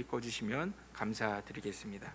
불 꺼주시면 감사드리겠습니다.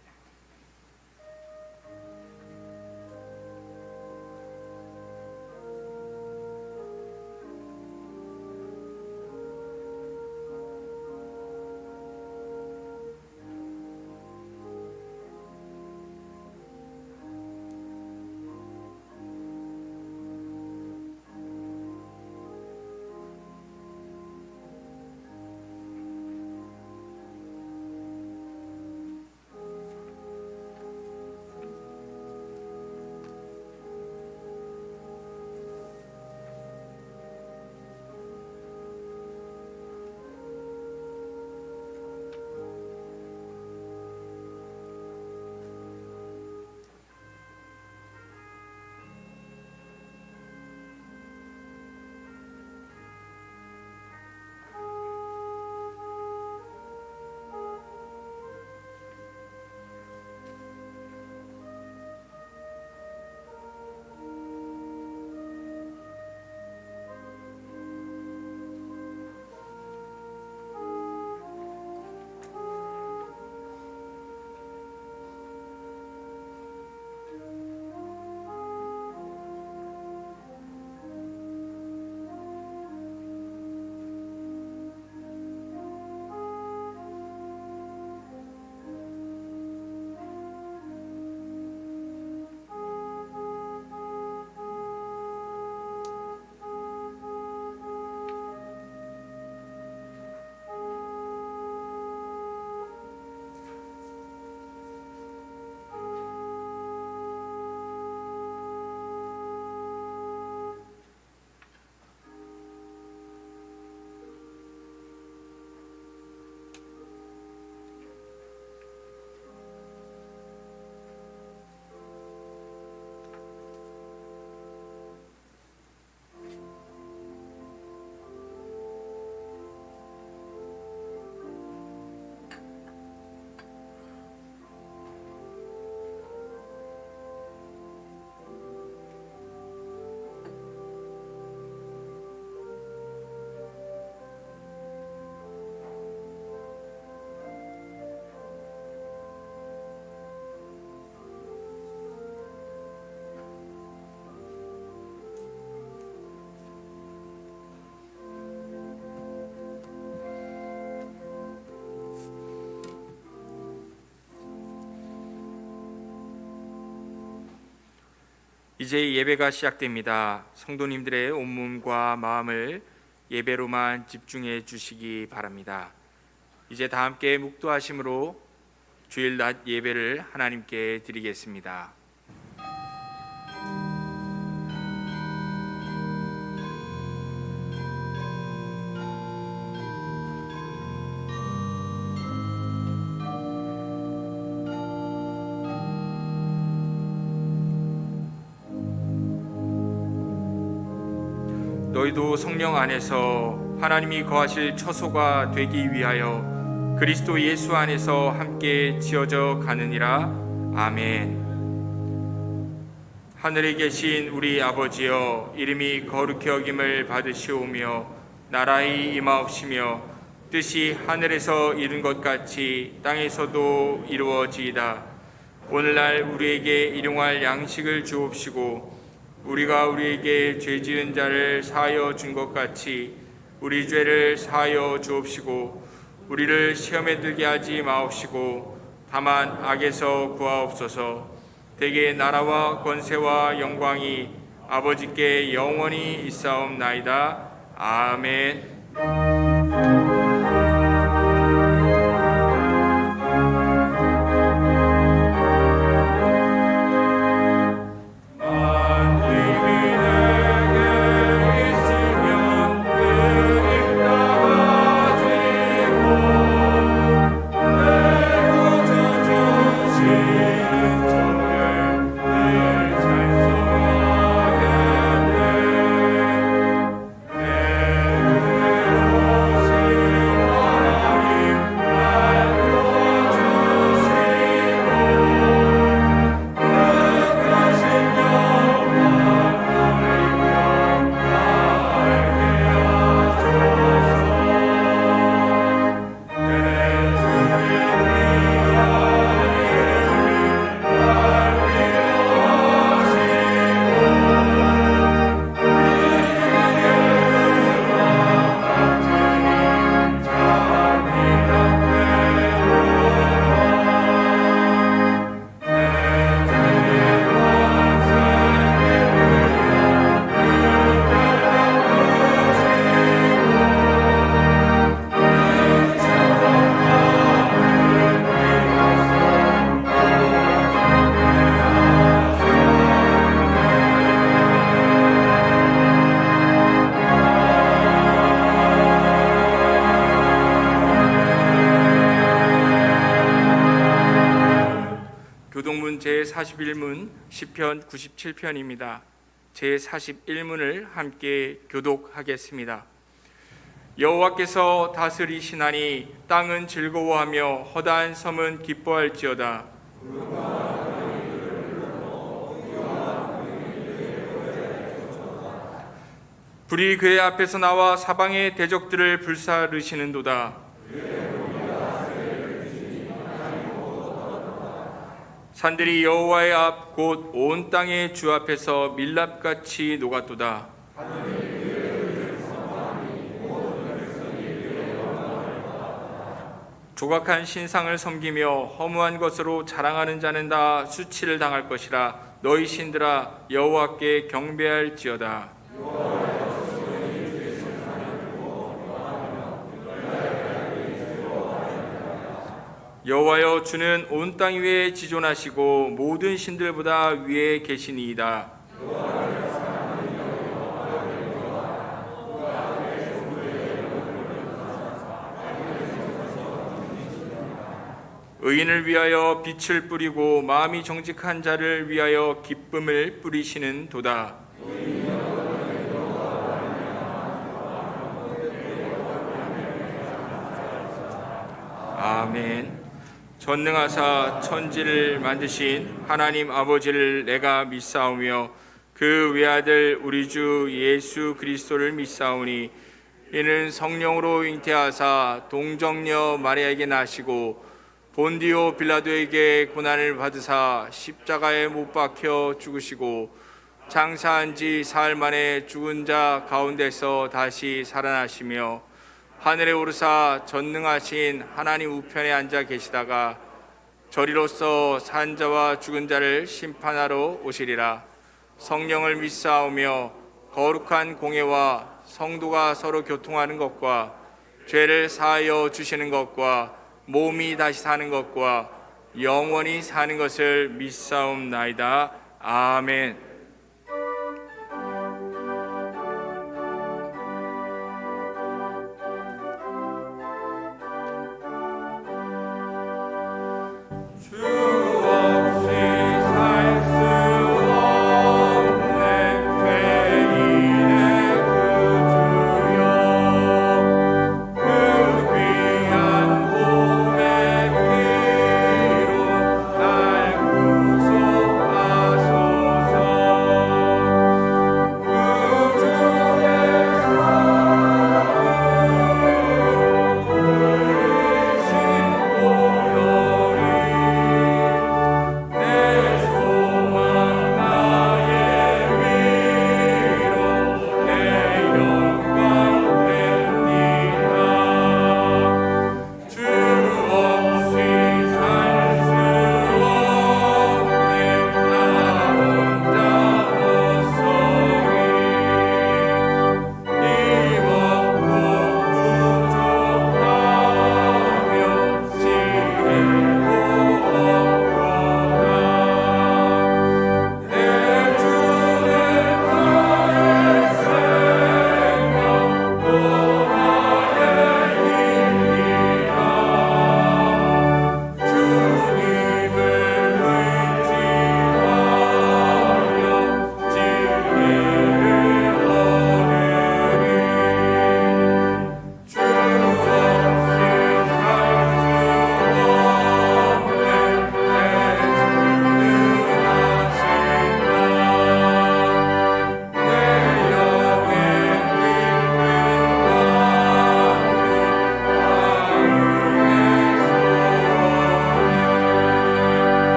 이제 예배가 시작됩니다. 성도님들의 온몸과 마음을 예배로만 집중해 주시기 바랍니다. 이제 다 함께 묵도하심으로 주일 낮 예배를 하나님께 드리겠습니다. 너희도 성령 안에서 하나님이 거하실 처소가 되기 위하여 그리스도 예수 안에서 함께 지어져 가느니라. 아멘. 하늘에 계신 우리 아버지여, 이름이 거룩히 여김을 받으시오며 나라의 임하옵시며 뜻이 하늘에서 이룬 것 같이 땅에서도 이루어지이다. 오늘날 우리에게 일용할 양식을 주옵시고 우리가 우리에게 죄 지은 자를 사하여 준 것 같이 우리 죄를 사하여 주옵시고 우리를 시험에 들게 하지 마옵시고 다만 악에서 구하옵소서. 대개 나라와 권세와 영광이 아버지께 영원히 있사옵나이다. 아멘. 본문 제41문 시편 97편입니다. 제41문을 함께 교독하겠습니다. 여호와께서 다스리시나니 땅은 즐거워하며 허다한 섬은 기뻐할지어다. 불이 그의 앞에서 나와 사방의 대적들을 불사르시는도다. 산들이 여호와의 앞 곧 온 땅의 주 앞에서 밀랍같이 녹았도다. 조각한 신상을 섬기며 허무한 것으로 자랑하는 자는 다 수치를 당할 것이라. 너희 신들아 여호와께 경배할지어다. 여호와여, 주는 온 땅 위에 지존하시고 모든 신들보다 위에 계시니이다. 의인을 위하여 빛을 뿌리고 마음이 정직한 자를 위하여 기쁨을 뿌리시는 도다. 아멘. 전능하사 천지를 만드신 하나님 아버지를 내가 믿사오며 그 외아들 우리 주 예수 그리스도를 믿사오니 이는 성령으로 잉태하사 동정녀 마리아에게 나시고 본디오 빌라도에게 고난을 받으사 십자가에 못 박혀 죽으시고 장사한 지 사흘 만에 죽은 자 가운데서 다시 살아나시며 하늘에 오르사 전능하신 하나님 우편에 앉아 계시다가 저리로서 산 자와 죽은 자를 심판하러 오시리라. 성령을 믿사오며 거룩한 공회와 성도가 서로 교통하는 것과 죄를 사하여 주시는 것과 몸이 다시 사는 것과 영원히 사는 것을 믿사옵나이다. 아멘.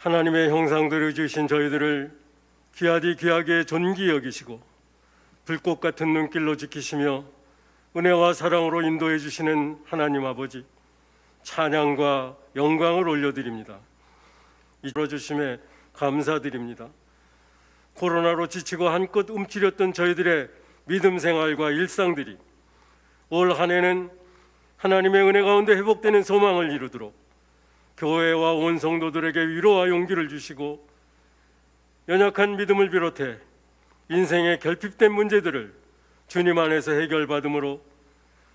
하나님의 형상대로 주신 저희들을 귀하디 귀하게 존귀 여기시고 불꽃 같은 눈길로 지키시며 은혜와 사랑으로 인도해 주시는 하나님 아버지, 찬양과 영광을 올려드립니다. 이끌어주심에 감사드립니다. 코로나로 지치고 한껏 움츠렸던 저희들의 믿음 생활과 일상들이 올 한 해는 하나님의 은혜 가운데 회복되는 소망을 이루도록 교회와 온 성도들에게 위로와 용기를 주시고 연약한 믿음을 비롯해 인생의 결핍된 문제들을 주님 안에서 해결받음으로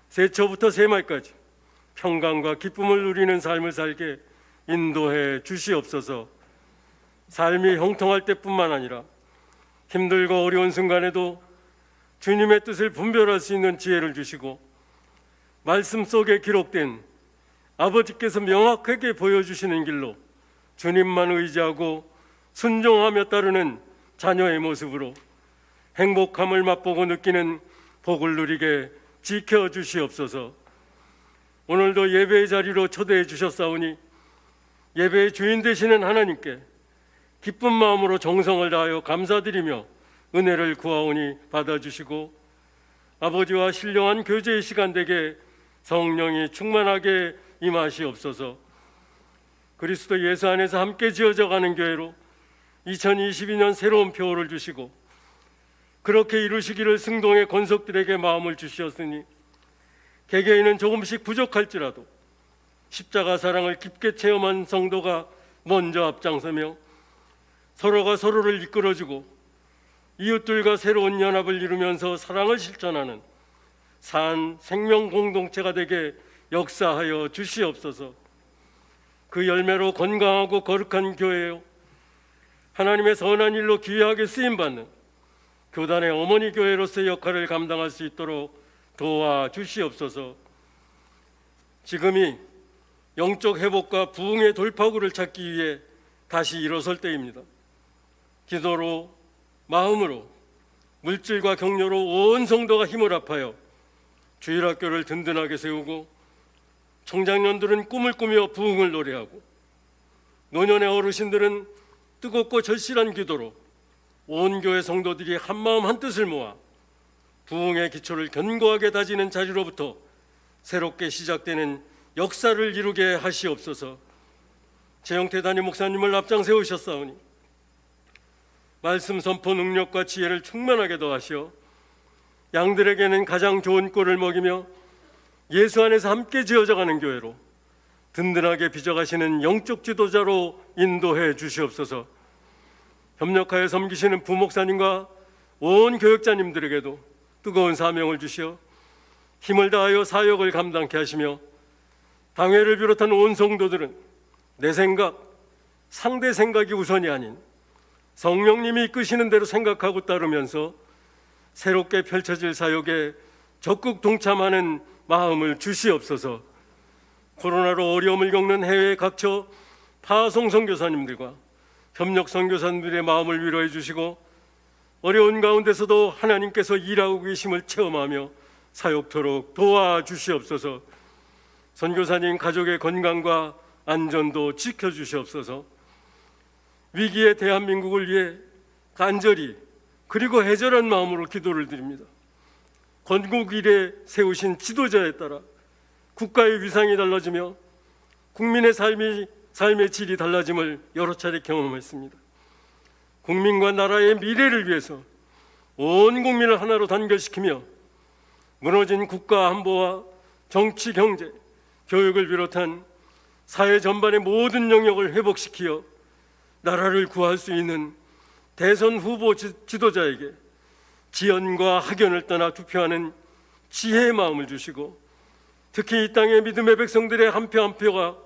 세초부터 세말까지 평강과 기쁨을 누리는 삶을 살게 인도해 주시옵소서. 삶이 형통할 때뿐만 아니라 힘들고 어려운 순간에도 주님의 뜻을 분별할 수 있는 지혜를 주시고 말씀 속에 기록된 아버지께서 명확하게 보여주시는 길로 주님만 의지하고 순종하며 따르는 자녀의 모습으로 행복함을 맛보고 느끼는 복을 누리게 지켜주시옵소서. 오늘도 예배의 자리로 초대해 주셨사오니 예배의 주인 되시는 하나님께 기쁜 마음으로 정성을 다하여 감사드리며 은혜를 구하오니 받아주시고 아버지와 신령한 교제의 시간 되게 성령이 충만하게 임하시옵소서. 그리스도 예수 안에서 함께 지어져가는 교회로 2022년 새로운 표를 주시고 그렇게 이루시기를 승동의 권속들에게 마음을 주시었으니 개개인은 조금씩 부족할지라도 십자가 사랑을 깊게 체험한 성도가 먼저 앞장서며 서로가 서로를 이끌어주고 이웃들과 새로운 연합을 이루면서 사랑을 실천하는 산 생명 공동체가 되게 역사하여 주시옵소서. 그 열매로 건강하고 거룩한 교회요 하나님의 선한 일로 귀하게 쓰임받는 교단의 어머니 교회로서의 역할을 감당할 수 있도록 도와주시옵소서. 지금이 영적 회복과 부흥의 돌파구를 찾기 위해 다시 일어설 때입니다. 기도로, 마음으로, 물질과 격려로 온 성도가 힘을 합하여 주일학교를 든든하게 세우고 청장년들은 꿈을 꾸며 부흥을 노래하고 노년의 어르신들은 뜨겁고 절실한 기도로 온 교회 성도들이 한마음 한뜻을 모아 부흥의 기초를 견고하게 다지는 자리로부터 새롭게 시작되는 역사를 이루게 하시옵소서. 재영태 담임 목사님을 앞장 세우셨사오니 말씀 선포 능력과 지혜를 충만하게 더하시어 양들에게는 가장 좋은 꼴을 먹이며 예수 안에서 함께 지어져가는 교회로 든든하게 빚어가시는 영적 지도자로 인도해 주시옵소서. 협력하여 섬기시는 부목사님과 온 교역자님들에게도 뜨거운 사명을 주시어 힘을 다하여 사역을 감당케 하시며 당회를 비롯한 온 성도들은 내 생각, 상대 생각이 우선이 아닌 성령님이 이끄시는 대로 생각하고 따르면서 새롭게 펼쳐질 사역에 적극 동참하는 마음을 주시옵소서. 코로나로 어려움을 겪는 해외에 갇혀 파송 선교사님들과 협력 선교사님들의 마음을 위로해 주시고 어려운 가운데서도 하나님께서 일하고 계심을 체험하며 사역토록 도와주시옵소서. 선교사님 가족의 건강과 안전도 지켜주시옵소서. 위기의 대한민국을 위해 간절히 그리고 애절한 마음으로 기도를 드립니다. 건국 이래 세우신 지도자에 따라 국가의 위상이 달라지며 국민의 삶의 질이 달라짐을 여러 차례 경험했습니다. 국민과 나라의 미래를 위해서 온 국민을 하나로 단결시키며 무너진 국가 안보와 정치, 경제, 교육을 비롯한 사회 전반의 모든 영역을 회복시키어 나라를 구할 수 있는 대선 후보 지도자에게 지연과 학연을 떠나 투표하는 지혜의 마음을 주시고 특히 이 땅의 믿음의 백성들의 한 표 한 표가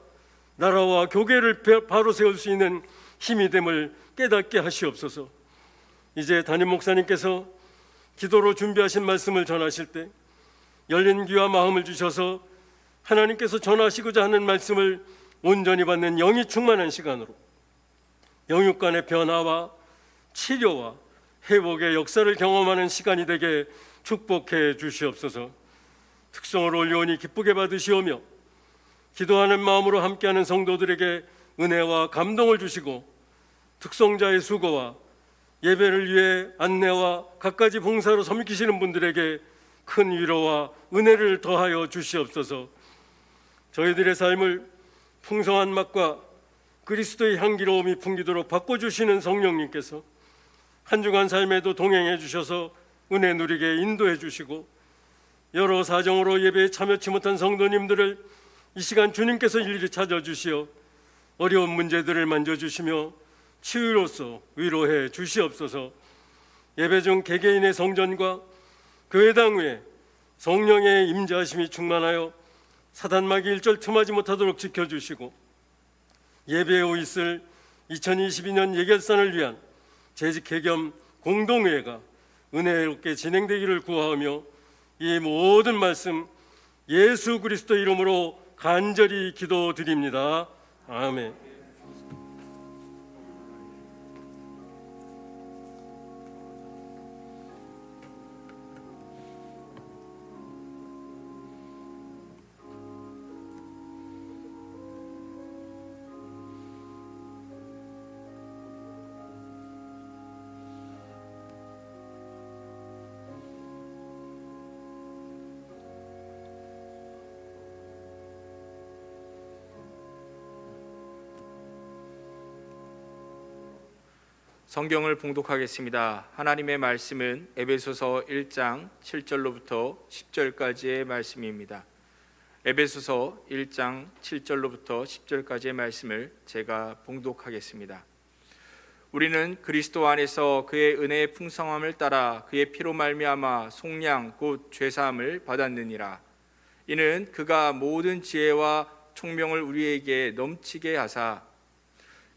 나라와 교계를 바로 세울 수 있는 힘이 됨을 깨닫게 하시옵소서. 이제 담임 목사님께서 기도로 준비하신 말씀을 전하실 때 열린 귀와 마음을 주셔서 하나님께서 전하시고자 하는 말씀을 온전히 받는 영이 충만한 시간으로 영육 간의 변화와 치료와 회복의 역사를 경험하는 시간이 되게 축복해 주시옵소서. 특성을 올려오니 기쁘게 받으시오며 기도하는 마음으로 함께하는 성도들에게 은혜와 감동을 주시고 특성자의 수고와 예배를 위해 안내와 갖가지 봉사로 섬기시는 분들에게 큰 위로와 은혜를 더하여 주시옵소서. 저희들의 삶을 풍성한 맛과 그리스도의 향기로움이 풍기도록 바꿔주시는 성령님께서 한 주간 삶에도 동행해 주셔서 은혜 누리게 인도해 주시고, 여러 사정으로 예배에 참여치 못한 성도님들을 이 시간 주님께서 일일이 찾아주시어 어려운 문제들을 만져주시며 치유로서 위로해 주시옵소서. 예배 중 개개인의 성전과 교회당 위에 성령의 임재하심이 충만하여 사단마귀 일절 틈하지 못하도록 지켜주시고, 예배에 있을 2022년 예결산을 위한 재직회 겸 공동회가 은혜롭게 진행되기를 구하며 이 모든 말씀 예수 그리스도 이름으로 간절히 기도드립니다. 아멘. 성경을 봉독하겠습니다. 하나님의 말씀은 에베소서 1장 7절로부터 10절까지의 말씀입니다. 에베소서 1장 7절로부터 10절까지의 말씀을 제가 봉독하겠습니다. 우리는 그리스도 안에서 그의 은혜의 풍성함을 따라 그의 피로 말미암아 속량 곧 죄사함을 받았느니라. 이는 그가 모든 지혜와 총명을 우리에게 넘치게 하사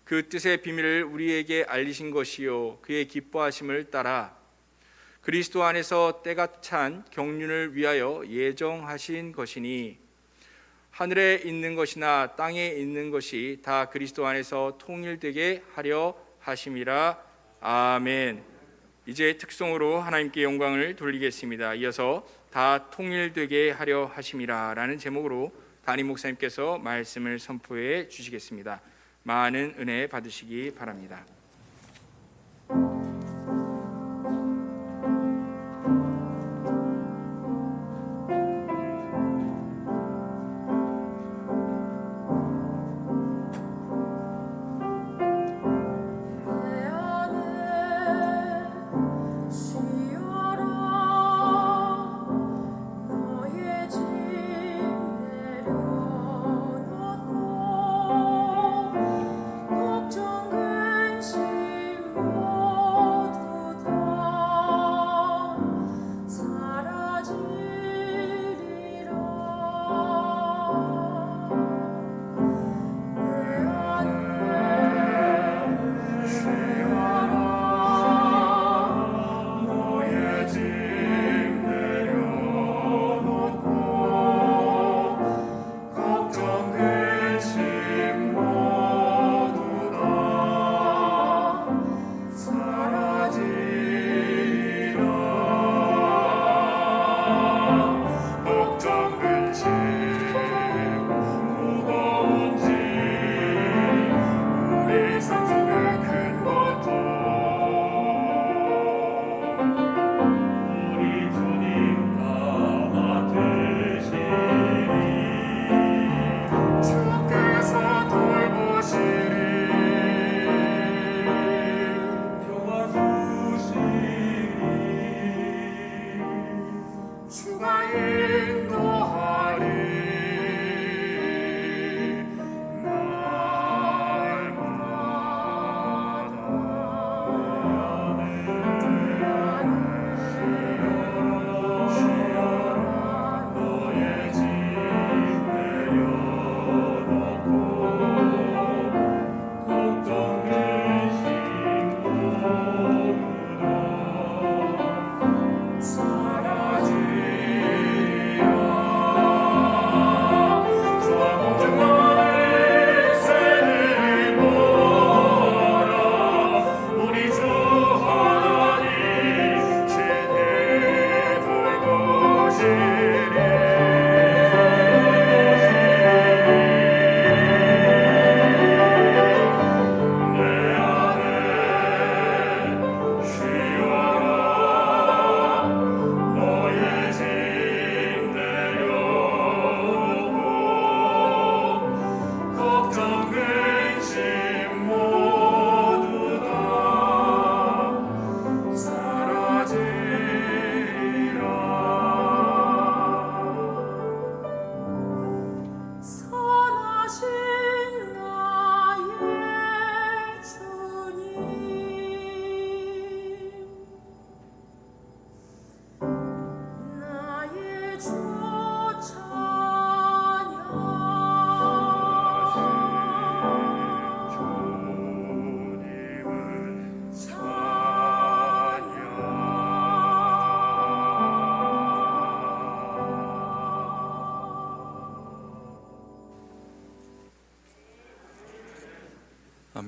그 뜻의 비밀을 우리에게 알리신 것이요 그의 기뻐하심을 따라 그리스도 안에서 때가 찬 경륜을 위하여 예정하신 것이니, 하늘에 있는 것이나 땅에 있는 것이 다 그리스도 안에서 통일되게 하려 하심이라. 아멘. 이제 특송으로 하나님께 영광을 돌리겠습니다. 이어서 다 통일되게 하려 하심이라 라는 제목으로 담임 목사님께서 말씀을 선포해 주시겠습니다. 많은 은혜 받으시기 바랍니다.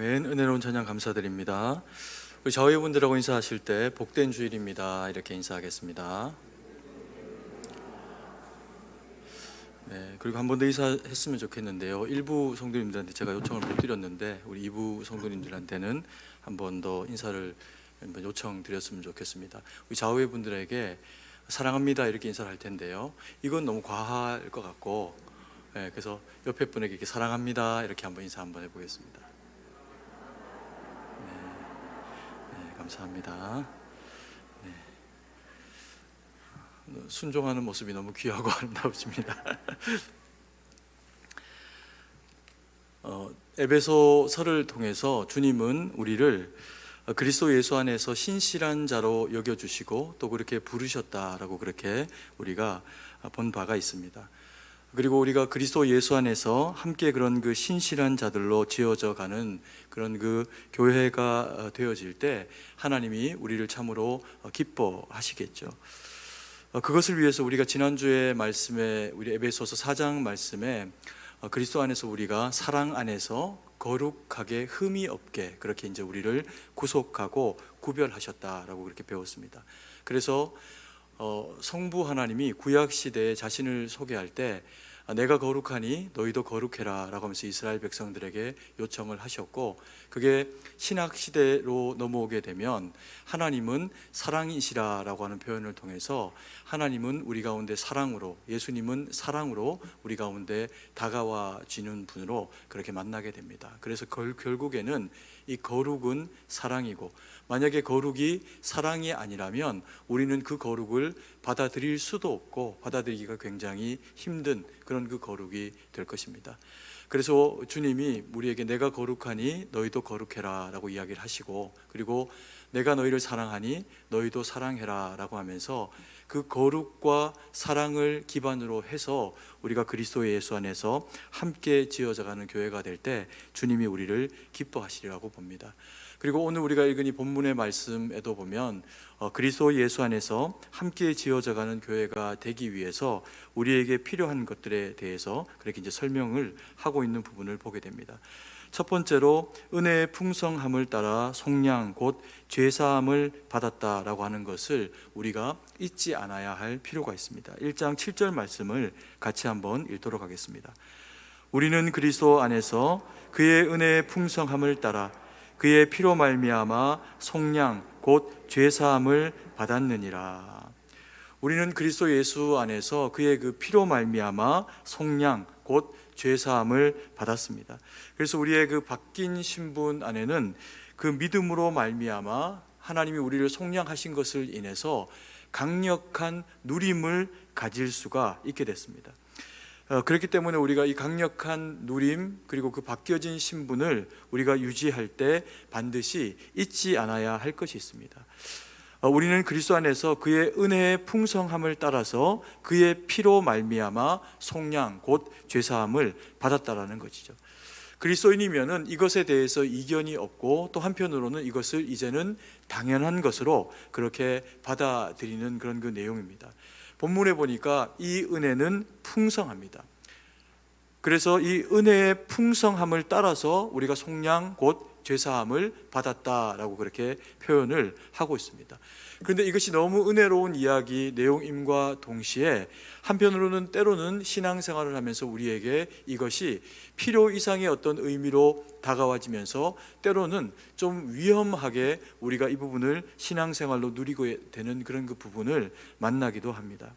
아멘. 은혜로운 찬양 감사드립니다. 우리 자회분들하고 인사하실 때 복된 주일입니다 이렇게 인사하겠습니다. 네, 그리고 한 번 더 인사했으면 좋겠는데요. 일부 성도님들한테 제가 요청을 못 드렸는데 우리 2부 성도님들한테는 한 번 더 인사를 요청드렸으면 좋겠습니다. 우리 자회분들에게 사랑합니다 이렇게 인사를 할 텐데요. 이건 너무 과할 것 같고, 네, 그래서 옆에 분에게 이렇게 사랑합니다 이렇게 한번 인사 한번 해보겠습니다. 네, 감사합니다. 네. 순종하는 모습이 너무 귀하고 아름다우십니다. 에베소서를 통해서 주님은 우리를 그리스도 예수 안에서 신실한 자로 여겨주시고 또 그렇게 부르셨다라고 그렇게 우리가 본 바가 있습니다. 그리고 우리가 그리스도 예수 안에서 함께 그런 그 신실한 자들로 지어져 가는 그런 그 교회가 되어질 때 하나님이 우리를 참으로 기뻐하시겠죠. 그것을 위해서 우리가 지난주에 말씀에 우리 에베소서 4장 말씀에 그리스도 안에서 우리가 사랑 안에서 거룩하게 흠이 없게 그렇게 이제 우리를 구속하고 구별하셨다라고 그렇게 배웠습니다. 그래서 성부 하나님이 구약 시대에 자신을 소개할 때 내가 거룩하니 너희도 거룩해라 라고 하면서 이스라엘 백성들에게 요청을 하셨고, 그게 신약 시대로 넘어오게 되면 하나님은 사랑이시라 라고 하는 표현을 통해서 하나님은 우리 가운데 사랑으로, 예수님은 사랑으로 우리 가운데 다가와지는 분으로 그렇게 만나게 됩니다. 그래서 결국에는 이 거룩은 사랑이고, 만약에 거룩이 사랑이 아니라면 우리는 그 거룩을 받아들일 수도 없고 받아들이기가 굉장히 힘든 그런 그 거룩이 될 것입니다. 그래서 주님이 우리에게 내가 거룩하니 너희도 거룩해라 라고 이야기를 하시고, 그리고 내가 너희를 사랑하니 너희도 사랑해라 라고 하면서 그 거룩과 사랑을 기반으로 해서 우리가 그리스도 예수 안에서 함께 지어져가는 교회가 될 때 주님이 우리를 기뻐하시리라고 봅니다. 그리고 오늘 우리가 읽은 이 본문의 말씀에도 보면 그리스도 예수 안에서 함께 지어져가는 교회가 되기 위해서 우리에게 필요한 것들에 대해서 그렇게 이제 설명을 하고 있는 부분을 보게 됩니다. 첫 번째로 은혜의 풍성함을 따라 속량 곧 죄사함을 받았다라고 하는 것을 우리가 잊지 않아야 할 필요가 있습니다. 1장 7절 말씀을 같이 한번 읽도록 하겠습니다. 우리는 그리스도 안에서 그의 은혜의 풍성함을 따라 그의 피로 말미암아 속량 곧 죄사함을 받았느니라. 우리는 그리스도 예수 안에서 그의 그 피로 말미암아 속량 곧 죄사함을 받았습니다. 그래서 우리의 그 바뀐 신분 안에는 그 믿음으로 말미암아 하나님이 우리를 속량하신 것을 인해서 강력한 누림을 가질 수가 있게 됐습니다. 그렇기 때문에 우리가 이 강력한 누림 그리고 그 바뀌어진 신분을 우리가 유지할 때 반드시 잊지 않아야 할 것이 있습니다. 우리는 그리스도 안에서 그의 은혜의 풍성함을 따라서 그의 피로 말미암아 속량 곧 죄사함을 받았다라는 것이죠. 그리스도인이면은 이것에 대해서 이견이 없고 또 한편으로는 이것을 이제는 당연한 것으로 그렇게 받아들이는 그런 그 내용입니다. 본문에 보니까 이 은혜는 풍성합니다. 그래서 이 은혜의 풍성함을 따라서 우리가 속량 곧 죄사함을 받았다라고 그렇게 표현을 하고 있습니다. 그런데 이것이 너무 은혜로운 이야기 내용임과 동시에 한편으로는 때로는 신앙생활을 하면서 우리에게 이것이 필요 이상의 어떤 의미로 다가와지면서 때로는 좀 위험하게 우리가 이 부분을 신앙생활로 누리고 되는 그런 그 부분을 만나기도 합니다.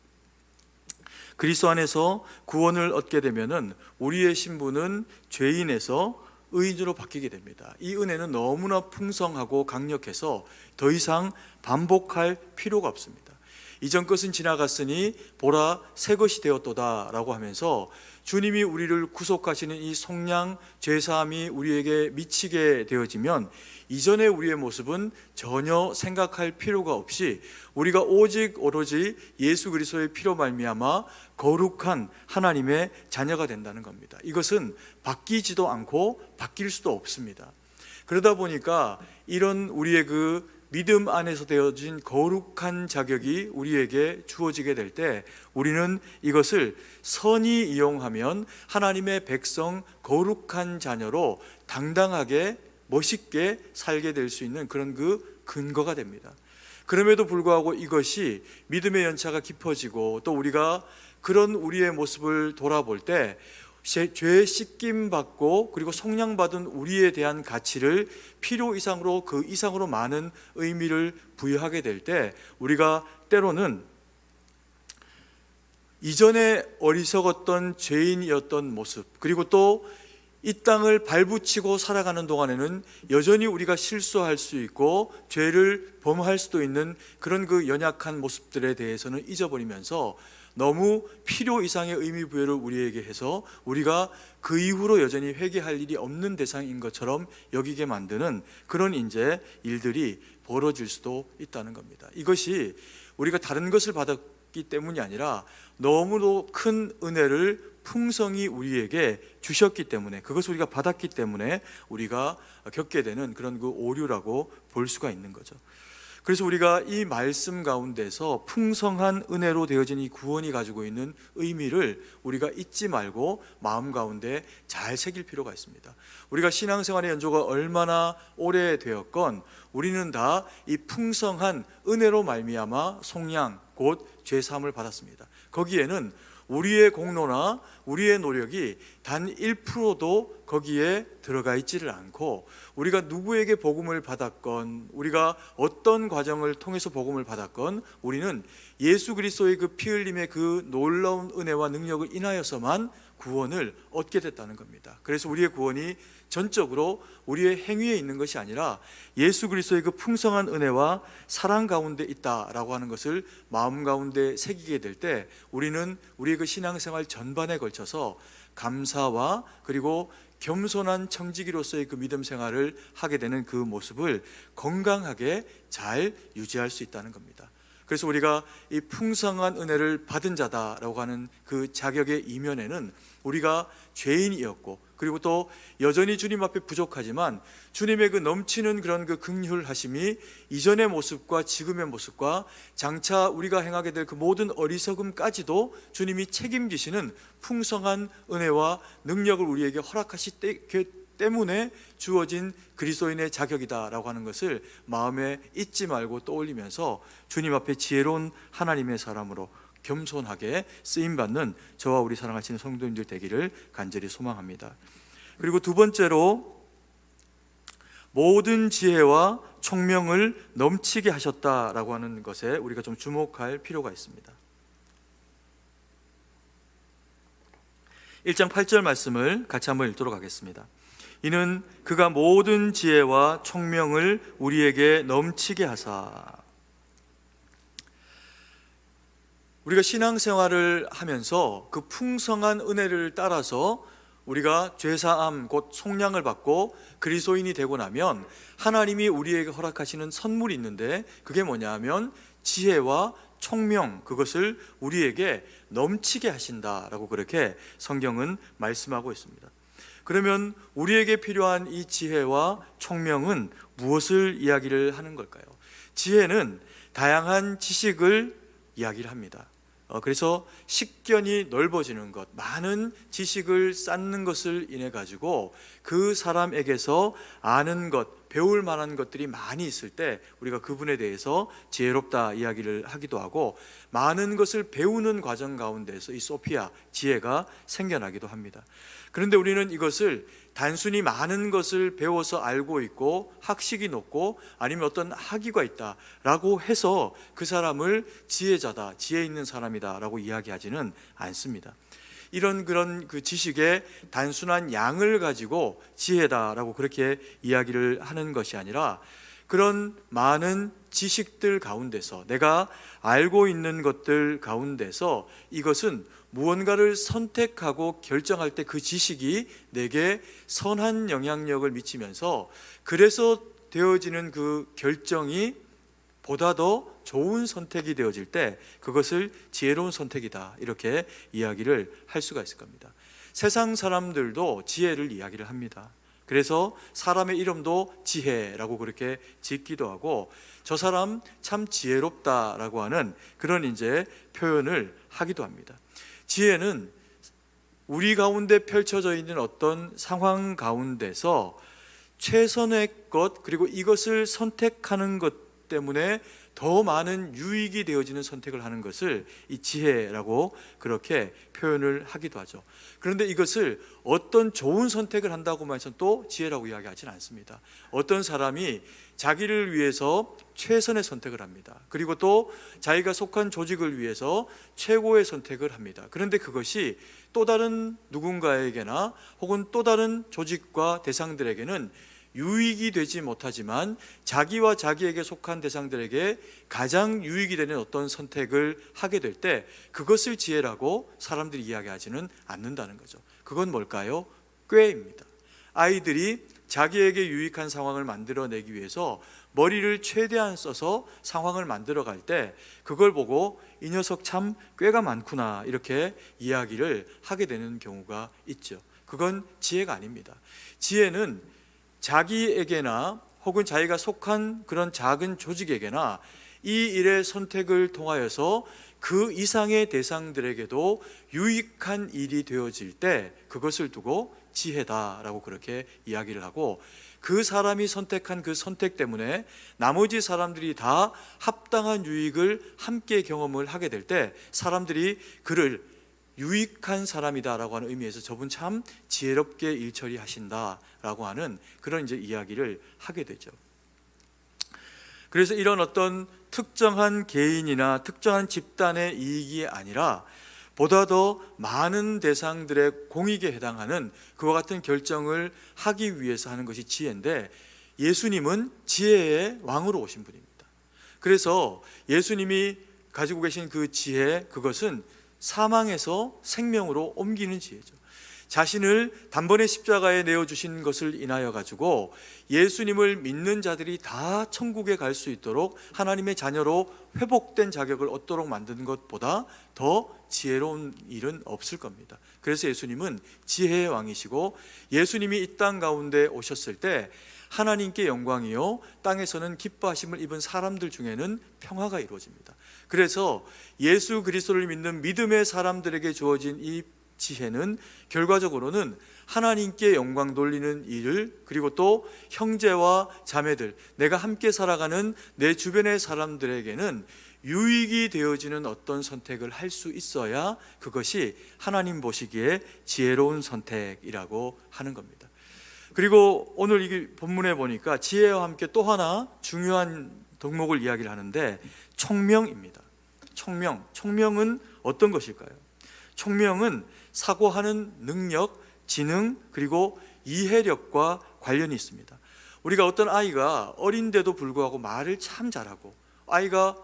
그리스도 안에서 구원을 얻게 되면은 우리의 신분은 죄인에서 의인으로 바뀌게 됩니다. 이 은혜는 너무나 풍성하고 강력해서 더 이상 반복할 필요가 없습니다. 이전 것은 지나갔으니 보라 새 것이 되었도다 라고 하면서 주님이 우리를 구속하시는 이 속량 죄사함이 우리에게 미치게 되어지면 이전의 우리의 모습은 전혀 생각할 필요가 없이 우리가 오로지 예수 그리스도의 피로 말미암아 거룩한 하나님의 자녀가 된다는 겁니다. 이것은 바뀌지도 않고 바뀔 수도 없습니다. 그러다 보니까 이런 우리의 그 믿음 안에서 되어진 거룩한 자격이 우리에게 주어지게 될 때 우리는 이것을 선히 이용하면 하나님의 백성 거룩한 자녀로 당당하게 멋있게 살게 될 수 있는 그런 그 근거가 됩니다. 그럼에도 불구하고 이것이 믿음의 연차가 깊어지고 또 우리가 그런 우리의 모습을 돌아볼 때 죄 씻김 받고 그리고 속량받은 우리에 대한 가치를 필요 이상으로 그 이상으로 많은 의미를 부여하게 될 때 우리가 때로는 이전에 어리석었던 죄인이었던 모습 그리고 또 이 땅을 발붙이고 살아가는 동안에는 여전히 우리가 실수할 수 있고 죄를 범할 수도 있는 그런 그 연약한 모습들에 대해서는 잊어버리면서 너무 필요 이상의 의미 부여를 우리에게 해서 우리가 그 이후로 여전히 회개할 일이 없는 대상인 것처럼 여기게 만드는 그런 이제 일들이 벌어질 수도 있다는 겁니다. 이것이 우리가 다른 것을 받았기 때문이 아니라 너무도 큰 은혜를 풍성히 우리에게 주셨기 때문에 그것을 우리가 받았기 때문에 우리가 겪게 되는 그런 그 오류라고 볼 수가 있는 거죠. 그래서 우리가 이 말씀 가운데서 풍성한 은혜로 되어진 이 구원이 가지고 있는 의미를 우리가 잊지 말고 마음 가운데 잘 새길 필요가 있습니다. 우리가 신앙생활의 연조가 얼마나 오래되었건 우리는 다 이 풍성한 은혜로 말미암아 속량 곧 죄사함을 받았습니다. 거기에는 우리의 공로나 우리의 노력이 단 1%도 거기에 들어가 있지를 않고 우리가 누구에게 복음을 받았건 우리가 어떤 과정을 통해서 복음을 받았건 우리는 예수 그리스도의 그 피 흘림의 그 놀라운 은혜와 능력을 인하여서만 구원을 얻게 됐다는 겁니다. 그래서 우리의 구원이 전적으로 우리의 행위에 있는 것이 아니라 예수 그리스도의 그 풍성한 은혜와 사랑 가운데 있다라고 하는 것을 마음 가운데 새기게 될 때 우리는 우리의 그 신앙생활 전반에 걸쳐서 감사와 그리고 겸손한 청지기로서의 그 믿음 생활을 하게 되는 그 모습을 건강하게 잘 유지할 수 있다는 겁니다. 그래서 우리가 이 풍성한 은혜를 받은 자다라고 하는 그 자격의 이면에는 우리가 죄인이었고 그리고 또 여전히 주님 앞에 부족하지만 주님의 그 넘치는 그런 그 긍휼하심이 이전의 모습과 지금의 모습과 장차 우리가 행하게 될 그 모든 어리석음까지도 주님이 책임지시는 풍성한 은혜와 능력을 우리에게 허락하시기 때문에 주어진 그리스도인의 자격이다라고 하는 것을 마음에 잊지 말고 떠올리면서 주님 앞에 지혜로운 하나님의 사람으로 겸손하게 쓰임받는 저와 우리 사랑하시는 성도님들 되기를 간절히 소망합니다. 그리고 두 번째로 모든 지혜와 총명을 넘치게 하셨다라고 하는 것에 우리가 좀 주목할 필요가 있습니다. 1장 8절 말씀을 같이 한번 읽도록 하겠습니다. 이는 그가 모든 지혜와 총명을 우리에게 넘치게 하사. 우리가 신앙생활을 하면서 그 풍성한 은혜를 따라서 우리가 죄사함 곧 속량을 받고 그리스도인이 되고 나면 하나님이 우리에게 허락하시는 선물이 있는데 그게 뭐냐 하면 지혜와 총명, 그것을 우리에게 넘치게 하신다라고 그렇게 성경은 말씀하고 있습니다. 그러면 우리에게 필요한 이 지혜와 총명은 무엇을 이야기를 하는 걸까요? 지혜는 다양한 지식을 이야기를 합니다. 그래서 식견이 넓어지는 것, 많은 지식을 쌓는 것을 인해 가지고 그 사람에게서 아는 것, 배울 만한 것들이 많이 있을 때 우리가 그분에 대해서 지혜롭다 이야기를 하기도 하고 많은 것을 배우는 과정 가운데서 이 소피아, 지혜가 생겨나기도 합니다. 그런데 우리는 이것을 단순히 많은 것을 배워서 알고 있고 학식이 높고 아니면 어떤 학위가 있다라고 해서 그 사람을 지혜자다, 지혜 있는 사람이다라고 이야기하지는 않습니다. 이런 그런 그 지식의 단순한 양을 가지고 지혜다라고 그렇게 이야기를 하는 것이 아니라 그런 많은 지식들 가운데서 내가 알고 있는 것들 가운데서 이것은 무언가를 선택하고 결정할 때 그 지식이 내게 선한 영향력을 미치면서 그래서 되어지는 그 결정이 보다 더 좋은 선택이 되어질 때 그것을 지혜로운 선택이다 이렇게 이야기를 할 수가 있을 겁니다. 세상 사람들도 지혜를 이야기를 합니다. 그래서 사람의 이름도 지혜라고 그렇게 짓기도 하고 저 사람 참 지혜롭다라고 하는 그런 이제 표현을 하기도 합니다. 지혜는 우리 가운데 펼쳐져 있는 어떤 상황 가운데서 최선의 것, 그리고 이것을 선택하는 것 때문에 더 많은 유익이 되어지는 선택을 하는 것을 이 지혜라고 그렇게 표현을 하기도 하죠. 그런데 이것을 어떤 좋은 선택을 한다고만 해서 또 지혜라고 이야기하지는 않습니다. 어떤 사람이 자기를 위해서 최선의 선택을 합니다. 그리고 또 자기가 속한 조직을 위해서 최고의 선택을 합니다. 그런데 그것이 또 다른 누군가에게나 혹은 또 다른 조직과 대상들에게는 유익이 되지 못하지만 자기와 자기에게 속한 대상들에게 가장 유익이 되는 어떤 선택을 하게 될 때 그것을 지혜라고 사람들이 이야기하지는 않는다는 거죠. 그건 뭘까요? 꾀입니다. 아이들이 자기에게 유익한 상황을 만들어내기 위해서 머리를 최대한 써서 상황을 만들어갈 때 그걸 보고 이 녀석 참 꾀가 많구나 이렇게 이야기를 하게 되는 경우가 있죠. 그건 지혜가 아닙니다. 지혜는 자기에게나 혹은 자기가 속한 그런 작은 조직에게나 이 일의 선택을 통하여서 그 이상의 대상들에게도 유익한 일이 되어질 때 그것을 두고 지혜다라고 그렇게 이야기를 하고, 그 사람이 선택한 그 선택 때문에 나머지 사람들이 다 합당한 유익을 함께 경험을 하게 될 때 사람들이 그를 유익한 사람이다라고 하는 의미에서 저분 참 지혜롭게 일처리하신다라고 하는 그런 이제 이야기를 하게 되죠. 그래서 이런 어떤 특정한 개인이나 특정한 집단의 이익이 아니라 보다 더 많은 대상들의 공익에 해당하는 그와 같은 결정을 하기 위해서 하는 것이 지혜인데, 예수님은 지혜의 왕으로 오신 분입니다. 그래서 예수님이 가지고 계신 그 지혜, 그것은 사망에서 생명으로 옮기는 지혜죠. 자신을 단번에 십자가에 내어주신 것을 인하여 가지고 예수님을 믿는 자들이 다 천국에 갈 수 있도록 하나님의 자녀로 회복된 자격을 얻도록 만드는 것보다 더 지혜로운 일은 없을 겁니다. 그래서 예수님은 지혜의 왕이시고, 예수님이 이 땅 가운데 오셨을 때 하나님께 영광이요 땅에서는 기뻐하심을 입은 사람들 중에는 평화가 이루어집니다. 그래서 예수 그리스도를 믿는 믿음의 사람들에게 주어진 이 지혜는 결과적으로는 하나님께 영광 돌리는 일을, 그리고 또 형제와 자매들, 내가 함께 살아가는 내 주변의 사람들에게는 유익이 되어지는 어떤 선택을 할 수 있어야 그것이 하나님 보시기에 지혜로운 선택이라고 하는 겁니다. 그리고 오늘 이 본문에 보니까 지혜와 함께 또 하나 중요한 덕목을 이야기를 하는데 총명입니다. 총명은 어떤 것일까요? 총명은 사고하는 능력, 지능, 그리고 이해력과 관련이 있습니다. 우리가 어떤 아이가 어린데도 불구하고 말을 참 잘하고, 아이가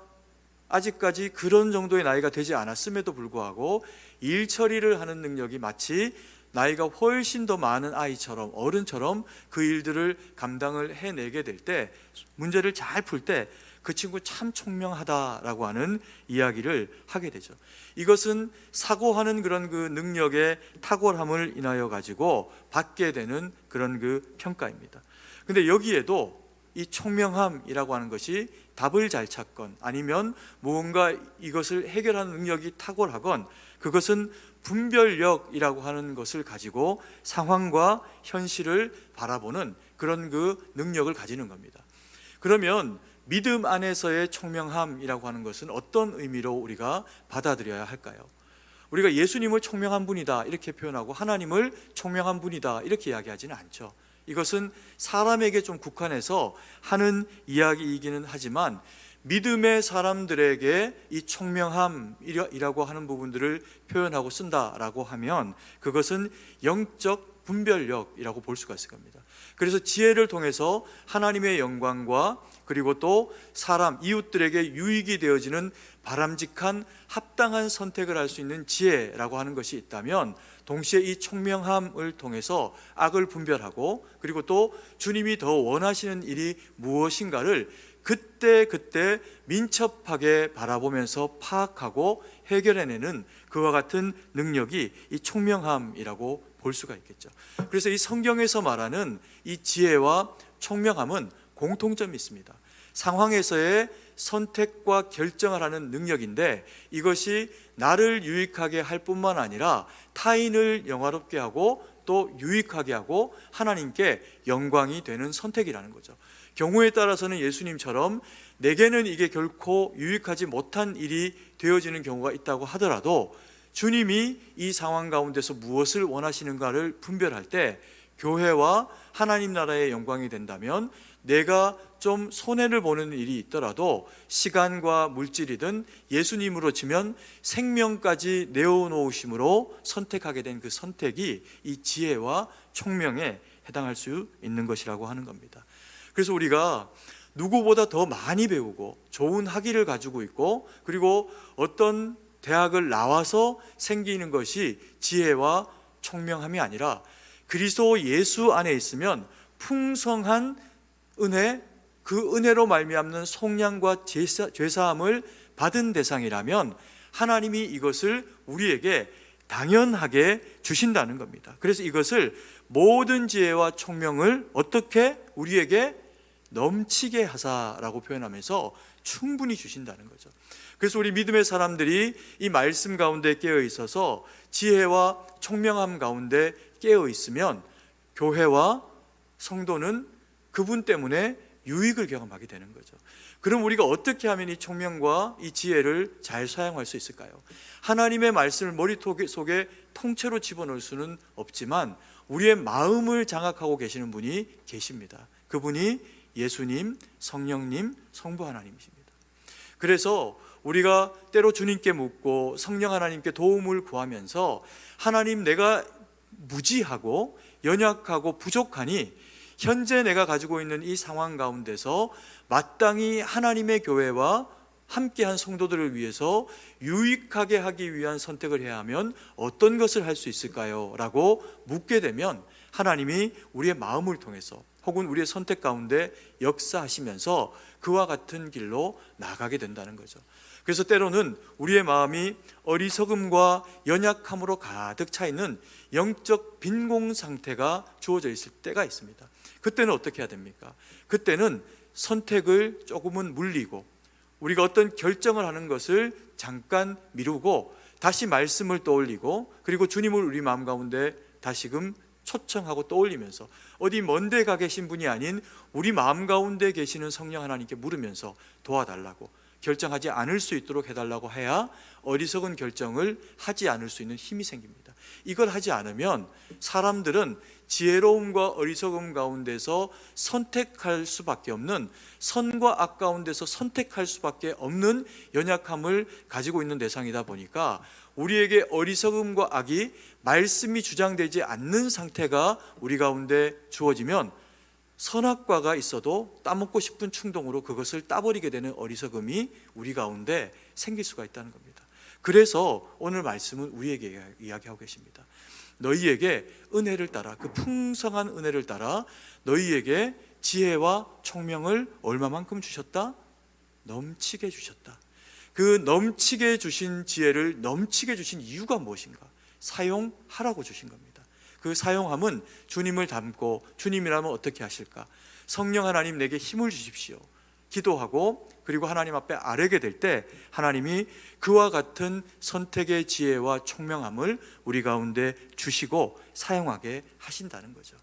아직까지 그런 정도의 나이가 되지 않았음에도 불구하고 일 처리를 하는 능력이 마치 나이가 훨씬 더 많은 아이처럼, 어른처럼 그 일들을 감당을 해내게 될 때, 문제를 잘 풀 때 그 친구 참 총명하다라고 하는 이야기를 하게 되죠. 이것은 사고하는 그런 그 능력의 탁월함을 인하여 가지고 받게 되는 그런 그 평가입니다. 근데 여기에도 이 총명함이라고 하는 것이 답을 잘 찾건 아니면 무언가 이것을 해결하는 능력이 탁월하건, 그것은 분별력이라고 하는 것을 가지고 상황과 현실을 바라보는 그런 그 능력을 가지는 겁니다. 그러면 믿음 안에서의 총명함이라고 하는 것은 어떤 의미로 우리가 받아들여야 할까요? 우리가 예수님을 총명한 분이다 이렇게 표현하고 하나님을 총명한 분이다 이렇게 이야기하지는 않죠. 이것은 사람에게 좀 국한해서 하는 이야기이기는 하지만, 믿음의 사람들에게 이 총명함이라고 하는 부분들을 표현하고 쓴다라고 하면 그것은 영적 분별력이라고 볼 수가 있을 겁니다. 그래서 지혜를 통해서 하나님의 영광과 그리고 또 사람, 이웃들에게 유익이 되어지는 바람직한 합당한 선택을 할 수 있는 지혜라고 하는 것이 있다면, 동시에 이 총명함을 통해서 악을 분별하고, 그리고 또 주님이 더 원하시는 일이 무엇인가를 그때 민첩하게 바라보면서 파악하고 해결해내는 그와 같은 능력이 이 총명함이라고 볼 수가 있겠죠. 그래서 이 성경에서 말하는 이 지혜와 총명함은 공통점이 있습니다. 상황에서의 선택과 결정을 하는 능력인데, 이것이 나를 유익하게 할 뿐만 아니라 타인을 영화롭게 하고 또 유익하게 하고 하나님께 영광이 되는 선택이라는 거죠. 경우에 따라서는 예수님처럼 내게는 이게 결코 유익하지 못한 일이 되어지는 경우가 있다고 하더라도 주님이 이 상황 가운데서 무엇을 원하시는가를 분별할 때 교회와 하나님 나라의 영광이 된다면 내가 좀 손해를 보는 일이 있더라도 시간과 물질이든 예수님으로 치면 생명까지 내어놓으심으로 선택하게 된 그 선택이 이 지혜와 총명에 해당할 수 있는 것이라고 하는 겁니다. 그래서 우리가 누구보다 더 많이 배우고 좋은 학위를 가지고 있고 그리고 어떤 대학을 나와서 생기는 것이 지혜와 총명함이 아니라 그리스도 예수 안에 있으면 풍성한 은혜, 그 은혜로 말미암는 속량과 죄사함을 받은 대상이라면 하나님이 이것을 우리에게 당연하게 주신다는 겁니다. 그래서 이것을 모든 지혜와 총명을 어떻게 우리에게 넘치게 하사라고 표현하면서 충분히 주신다는 거죠. 그래서 우리 믿음의 사람들이 이 말씀 가운데 깨어 있어서 지혜와 총명함 가운데 깨어 있으면 교회와 성도는 그분 때문에 유익을 경험하게 되는 거죠. 그럼 우리가 어떻게 하면 이 총명과 이 지혜를 잘 사용할 수 있을까요? 하나님의 말씀을 머리 속에 통째로 집어넣을 수는 없지만 우리의 마음을 장악하고 계시는 분이 계십니다. 그분이 예수님, 성령님, 성부 하나님이십니다. 그래서 우리가 때로 주님께 묻고 성령 하나님께 도움을 구하면서 하나님, 내가 무지하고 연약하고 부족하니 현재 내가 가지고 있는 이 상황 가운데서 마땅히 하나님의 교회와 함께한 성도들을 위해서 유익하게 하기 위한 선택을 해야 하면 어떤 것을 할 수 있을까요? 라고 묻게 되면 하나님이 우리의 마음을 통해서 혹은 우리의 선택 가운데 역사하시면서 그와 같은 길로 나가게 된다는 거죠. 그래서 때로는 우리의 마음이 어리석음과 연약함으로 가득 차 있는 영적 빈공 상태가 주어져 있을 때가 있습니다. 그때는 어떻게 해야 됩니까? 그때는 선택을 조금은 물리고 우리가 어떤 결정을 하는 것을 잠깐 미루고 다시 말씀을 떠올리고 그리고 주님을 우리 마음 가운데 다시금 초청하고 떠올리면서 어디 먼데 가 계신 분이 아닌 우리 마음 가운데 계시는 성령 하나님께 물으면서 도와달라고, 결정하지 않을 수 있도록 해달라고 해야 어리석은 결정을 하지 않을 수 있는 힘이 생깁니다. 이걸 하지 않으면 사람들은 지혜로움과 어리석음 가운데서 선택할 수밖에 없는, 선과 악 가운데서 선택할 수밖에 없는 연약함을 가지고 있는 대상이다 보니까 우리에게 어리석음과 악이 말씀이 주장되지 않는 상태가 우리 가운데 주어지면 선악과가 있어도 따먹고 싶은 충동으로 그것을 따버리게 되는 어리석음이 우리 가운데 생길 수가 있다는 겁니다. 그래서 오늘 말씀은 우리에게 이야기하고 계십니다. 너희에게 은혜를 따라, 그 풍성한 은혜를 따라 너희에게 지혜와 총명을 얼마만큼 주셨다? 넘치게 주셨다. 그 넘치게 주신 지혜를 넘치게 주신 이유가 무엇인가? 사용하라고 주신 겁니다. 그 사용함은 주님을 닮고, 주님이라면 어떻게 하실까? 성령 하나님 내게 힘을 주십시오. 기도하고 그리고 하나님 앞에 아뢰게 될 때 하나님이 그와 같은 선택의 지혜와 총명함을 우리 가운데 주시고 사용하게 하신다는 거죠.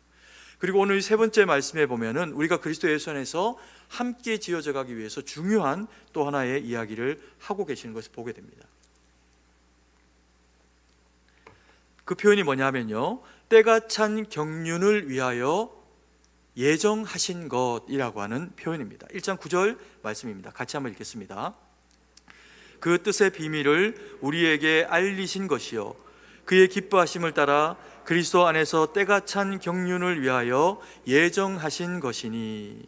그리고 오늘 세 번째 말씀에 보면은 우리가 그리스도 예수 안에서 함께 지어져 가기 위해서 중요한 또 하나의 이야기를 하고 계시는 것을 보게 됩니다. 그 표현이 뭐냐면요, 때가 찬 경륜을 위하여 예정하신 것이라고 하는 표현입니다. 1장 9절 말씀입니다. 같이 한번 읽겠습니다. 그 뜻의 비밀을 우리에게 알리신 것이요 그의 기뻐하심을 따라 그리스도 안에서 때가 찬 경륜을 위하여 예정하신 것이니.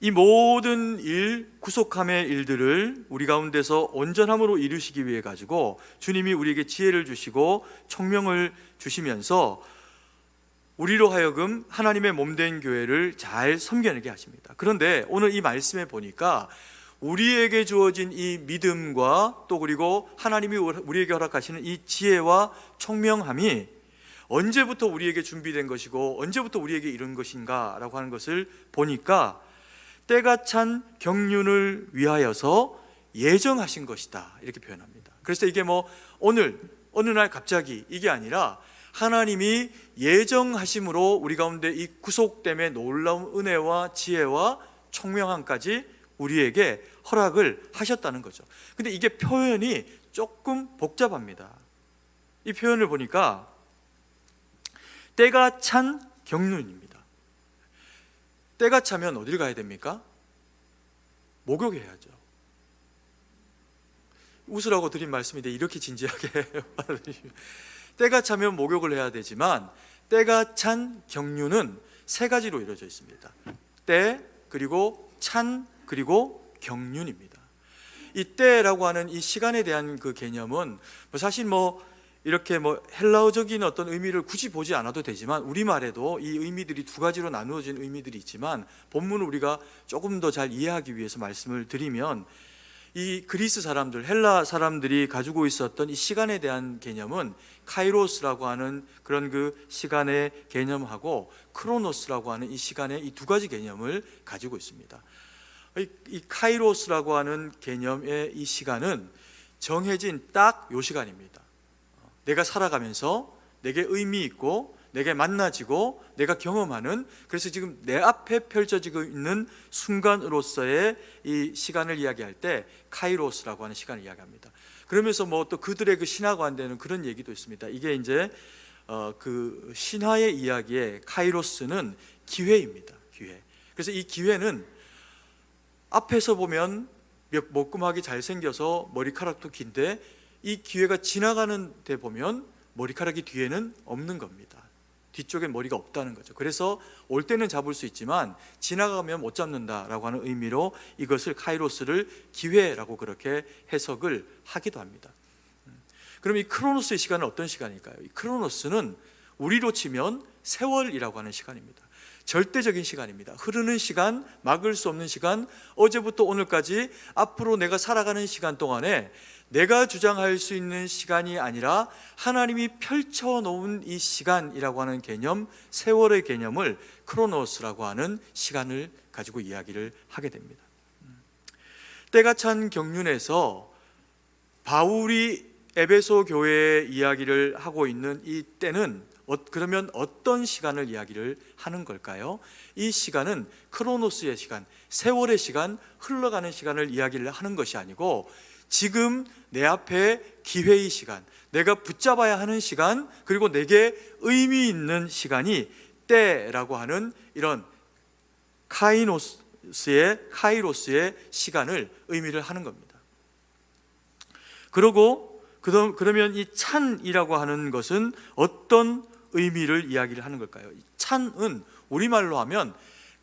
이 모든 일, 구속함의 일들을 우리 가운데서 온전함으로 이루시기 위해 가지고 주님이 우리에게 지혜를 주시고 총명을 주시면서 우리로 하여금 하나님의 몸된 교회를 잘 섬겨내게 하십니다. 그런데 오늘 이 말씀에 보니까 우리에게 주어진 이 믿음과 또 그리고 하나님이 우리에게 허락하시는 이 지혜와 총명함이 언제부터 우리에게 준비된 것이고 언제부터 우리에게 이룬 것인가 라고 하는 것을 보니까 때가 찬 경륜을 위하여서 예정하신 것이다 이렇게 표현합니다. 그래서 이게 뭐 오늘 어느 날 갑자기 이게 아니라 하나님이 예정하심으로 우리 가운데 이 구속됨의 놀라운 은혜와 지혜와 총명함까지 우리에게 허락을 하셨다는 거죠. 근데 이게 표현이 조금 복잡합니다. 이 표현을 보니까 때가 찬 경륜입니다. 때가 차면 어딜 가야 됩니까? 목욕해야죠. 웃으라고 드린 말씀인데 이렇게 진지하게 때가 차면 목욕을 해야 되지만 때가 찬 경륜은 세 가지로 이루어져 있습니다. 때, 그리고 찬, 그리고 경륜입니다. 이 때라고 하는 이 시간에 대한 그 개념은 사실 이렇게 헬라어적인 어떤 의미를 굳이 보지 않아도 되지만 우리말에도 이 의미들이 두 가지로 나누어진 의미들이 있지만 본문을 우리가 조금 더 잘 이해하기 위해서 말씀을 드리면 이 그리스 사람들, 헬라 사람들이 가지고 있었던 이 시간에 대한 개념은 카이로스라고 하는 그런 그 시간의 개념하고 크로노스라고 하는 이 시간의 이 두 가지 개념을 가지고 있습니다. 이 카이로스라고 하는 개념의 이 시간은 정해진 딱 요 시간입니다. 내가 살아가면서 내게 의미 있고 내게 만나지고 내가 경험하는, 그래서 지금 내 앞에 펼쳐지고 있는 순간으로서의 이 시간을 이야기할 때 카이로스라고 하는 시간을 이야기합니다. 그러면서 또 그들의 그 신화관되는 그런 얘기도 있습니다. 이게 이제 그 신화의 이야기에 카이로스는 기회입니다. 기회. 그래서 이 기회는 앞에서 보면 먹금하게 잘생겨서 머리카락도 긴데 이 기회가 지나가는 데 보면 머리카락이 뒤에는 없는 겁니다. 뒤쪽에 머리가 없다는 거죠. 그래서 올 때는 잡을 수 있지만 지나가면 못 잡는다라고 하는 의미로 이것을 카이로스를 기회라고 그렇게 해석을 하기도 합니다. 그럼 이 크로노스의 시간은 어떤 시간일까요? 이 크로노스는 우리로 치면 세월이라고 하는 시간입니다. 절대적인 시간입니다. 흐르는 시간, 막을 수 없는 시간, 어제부터 오늘까지 앞으로 내가 살아가는 시간 동안에 내가 주장할 수 있는 시간이 아니라 하나님이 펼쳐놓은 이 시간이라고 하는 개념, 세월의 개념을 크로노스라고 하는 시간을 가지고 이야기를 하게 됩니다. 때가 찬 경륜에서 바울이 에베소 교회의 이야기를 하고 있는 이 때는 그러면 어떤 시간을 이야기를 하는 걸까요? 이 시간은 크로노스의 시간, 세월의 시간, 흘러가는 시간을 이야기를 하는 것이 아니고 지금 내 앞에 기회의 시간, 내가 붙잡아야 하는 시간, 그리고 내게 의미 있는 시간이 때라고 하는 이런 카이로스의 시간을 의미를 하는 겁니다. 그러면 이 찬이라고 하는 것은 어떤 의미를 이야기를 하는 걸까요? 찬은 우리말로 하면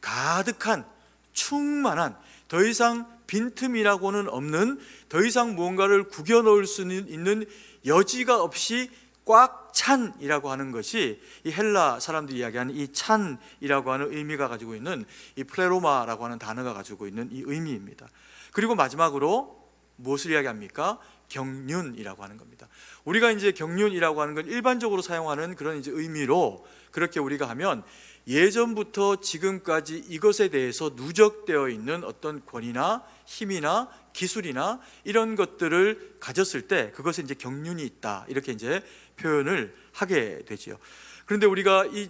가득한, 충만한, 더 이상 빈틈이라고는 없는, 더 이상 무언가를 구겨 넣을 수 있는 여지가 없이 꽉 찬이라고 하는 것이 이 헬라 사람들이 이야기하는 이 찬이라고 하는 의미가 가지고 있는 이 플레로마라고 하는 단어가 가지고 있는 이 의미입니다. 그리고 마지막으로 무엇을 이야기합니까? 경륜이라고 하는 겁니다. 우리가 이제 경륜이라고 하는 건 일반적으로 사용하는 그런 이제 의미로 그렇게 우리가 하면 예전부터 지금까지 이것에 대해서 누적되어 있는 어떤 권위나 힘이나 기술이나 이런 것들을 가졌을 때 그것에 이제 경륜이 있다, 이렇게 이제 표현을 하게 되지요. 그런데 우리가 이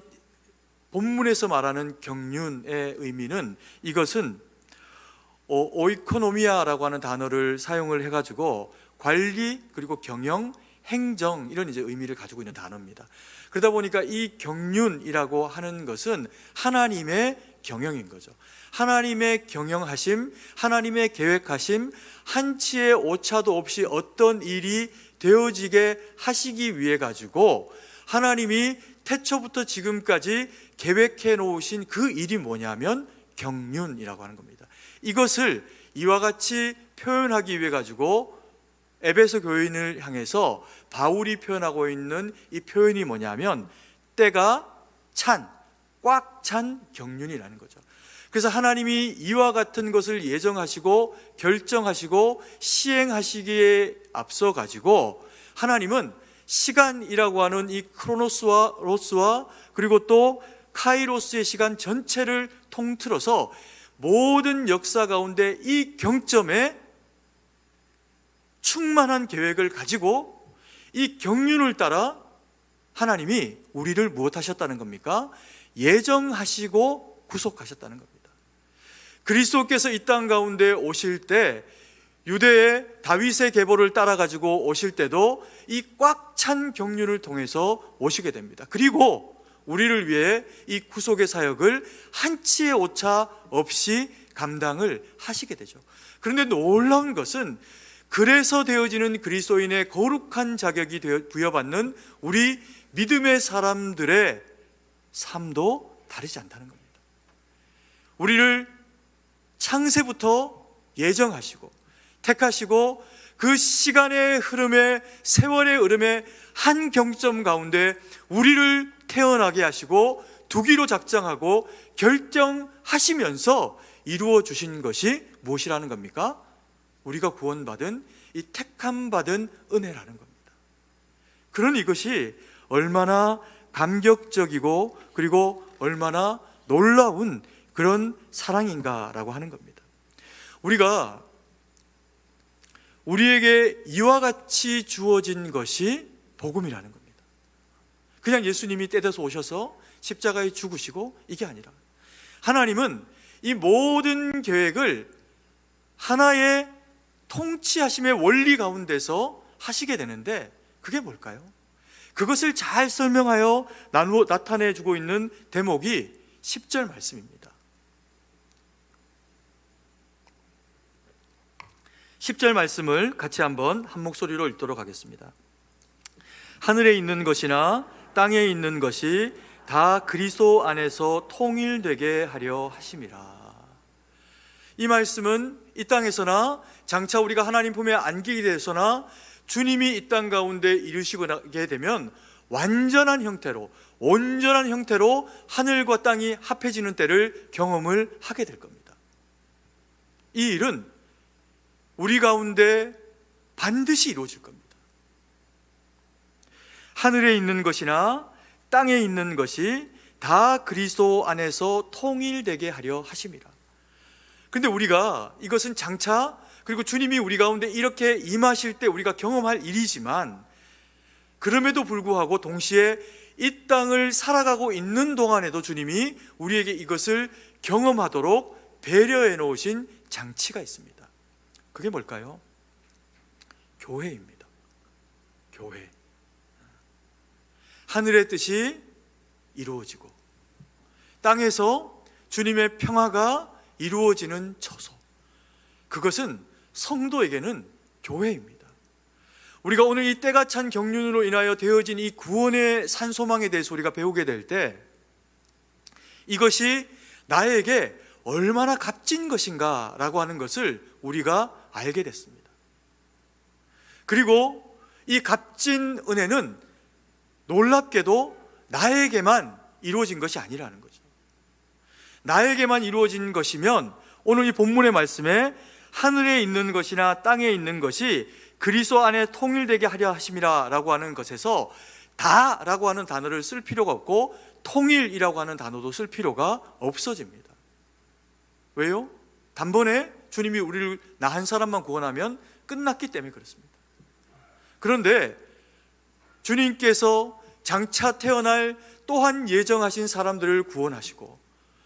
본문에서 말하는 경륜의 의미는 이것은 오이코노미아라고 하는 단어를 사용을 해가지고 관리, 그리고 경영, 행정, 이런 이제 의미를 가지고 있는 단어입니다. 그러다 보니까 이 경륜이라고 하는 것은 하나님의 경영인 거죠. 하나님의 경영하심, 하나님의 계획하심, 한치의 오차도 없이 어떤 일이 되어지게 하시기 위해 가지고 하나님이 태초부터 지금까지 계획해 놓으신 그 일이 뭐냐면 경륜이라고 하는 겁니다. 이것을 이와 같이 표현하기 위해 가지고 에베소 교인을 향해서 바울이 표현하고 있는 이 표현이 뭐냐면 때가 찬, 꽉 찬 경륜이라는 거죠. 그래서 하나님이 이와 같은 것을 예정하시고 결정하시고 시행하시기에 앞서 가지고 하나님은 시간이라고 하는 이 크로노스와 로스와 그리고 또 카이로스의 시간 전체를 통틀어서 모든 역사 가운데 이 경점에 충만한 계획을 가지고 이 경륜을 따라 하나님이 우리를 무엇하셨다는 겁니까? 예정하시고 구속하셨다는 겁니다. 그리스도께서 이 땅 가운데 오실 때 유대의 다윗의 계보를 따라 가지고 오실 때도 이 꽉 찬 경륜을 통해서 오시게 됩니다. 그리고 우리를 위해 이 구속의 사역을 한치의 오차 없이 감당을 하시게 되죠. 그런데 놀라운 것은 그래서 되어지는 그리스도인의 거룩한 자격이 부여받는 우리 믿음의 사람들의 삶도 다르지 않다는 겁니다. 우리를 창세부터 예정하시고 택하시고 그 시간의 흐름에, 세월의 흐름에 한 경점 가운데 우리를 태어나게 하시고 두기로 작정하고 결정하시면서 이루어 주신 것이 무엇이라는 겁니까? 우리가 구원받은 이 택함받은 은혜라는 겁니다. 그런 이것이 얼마나 감격적이고 그리고 얼마나 놀라운 그런 사랑인가라고 하는 겁니다. 우리가 우리에게 이와 같이 주어진 것이 복음이라는 겁니다. 그냥 예수님이 떼돼서 오셔서 십자가에 죽으시고 이게 아니라 하나님은 이 모든 계획을 하나의 통치하심의 원리 가운데서 하시게 되는데 그게 뭘까요? 그것을 잘 설명하여 나타내주고 있는 대목이 10절 말씀입니다. 10절 말씀을 같이 한번 한 목소리로 읽도록 하겠습니다. 하늘에 있는 것이나 땅에 있는 것이 다 그리스도 안에서 통일되게 하려 하심이라. 이 말씀은 이 땅에서나 장차 우리가 하나님 품에 안기게 되서나 주님이 이 땅 가운데 이루시게 되면 완전한 형태로, 온전한 형태로 하늘과 땅이 합해지는 때를 경험을 하게 될 겁니다. 이 일은 우리 가운데 반드시 이루어질 겁니다. 하늘에 있는 것이나 땅에 있는 것이 다 그리스도 안에서 통일되게 하려 하심이라. 그런데 우리가 이것은 장차 그리고 주님이 우리 가운데 이렇게 임하실 때 우리가 경험할 일이지만 그럼에도 불구하고 동시에 이 땅을 살아가고 있는 동안에도 주님이 우리에게 이것을 경험하도록 배려해 놓으신 장치가 있습니다. 그게 뭘까요? 교회입니다. 교회. 하늘의 뜻이 이루어지고 땅에서 주님의 평화가 이루어지는 처소, 그것은 성도에게는 교회입니다. 우리가 오늘 이 때가 찬 경륜으로 인하여 되어진 이 구원의 산소망에 대해서 우리가 배우게 될 때 이것이 나에게 얼마나 값진 것인가 라고 하는 것을 우리가 알게 됐습니다. 그리고 이 값진 은혜는 놀랍게도 나에게만 이루어진 것이 아니라는 거죠. 나에게만 이루어진 것이면 오늘 이 본문의 말씀에 하늘에 있는 것이나 땅에 있는 것이 그리스도 안에 통일되게 하려 하심이라 라고 하는 것에서 다 라고 하는 단어를 쓸 필요가 없고 통일이라고 하는 단어도 쓸 필요가 없어집니다. 왜요? 단번에 주님이 우리를 나 한 사람만 구원하면 끝났기 때문에 그렇습니다. 그런데 주님께서 장차 태어날 또한 예정하신 사람들을 구원하시고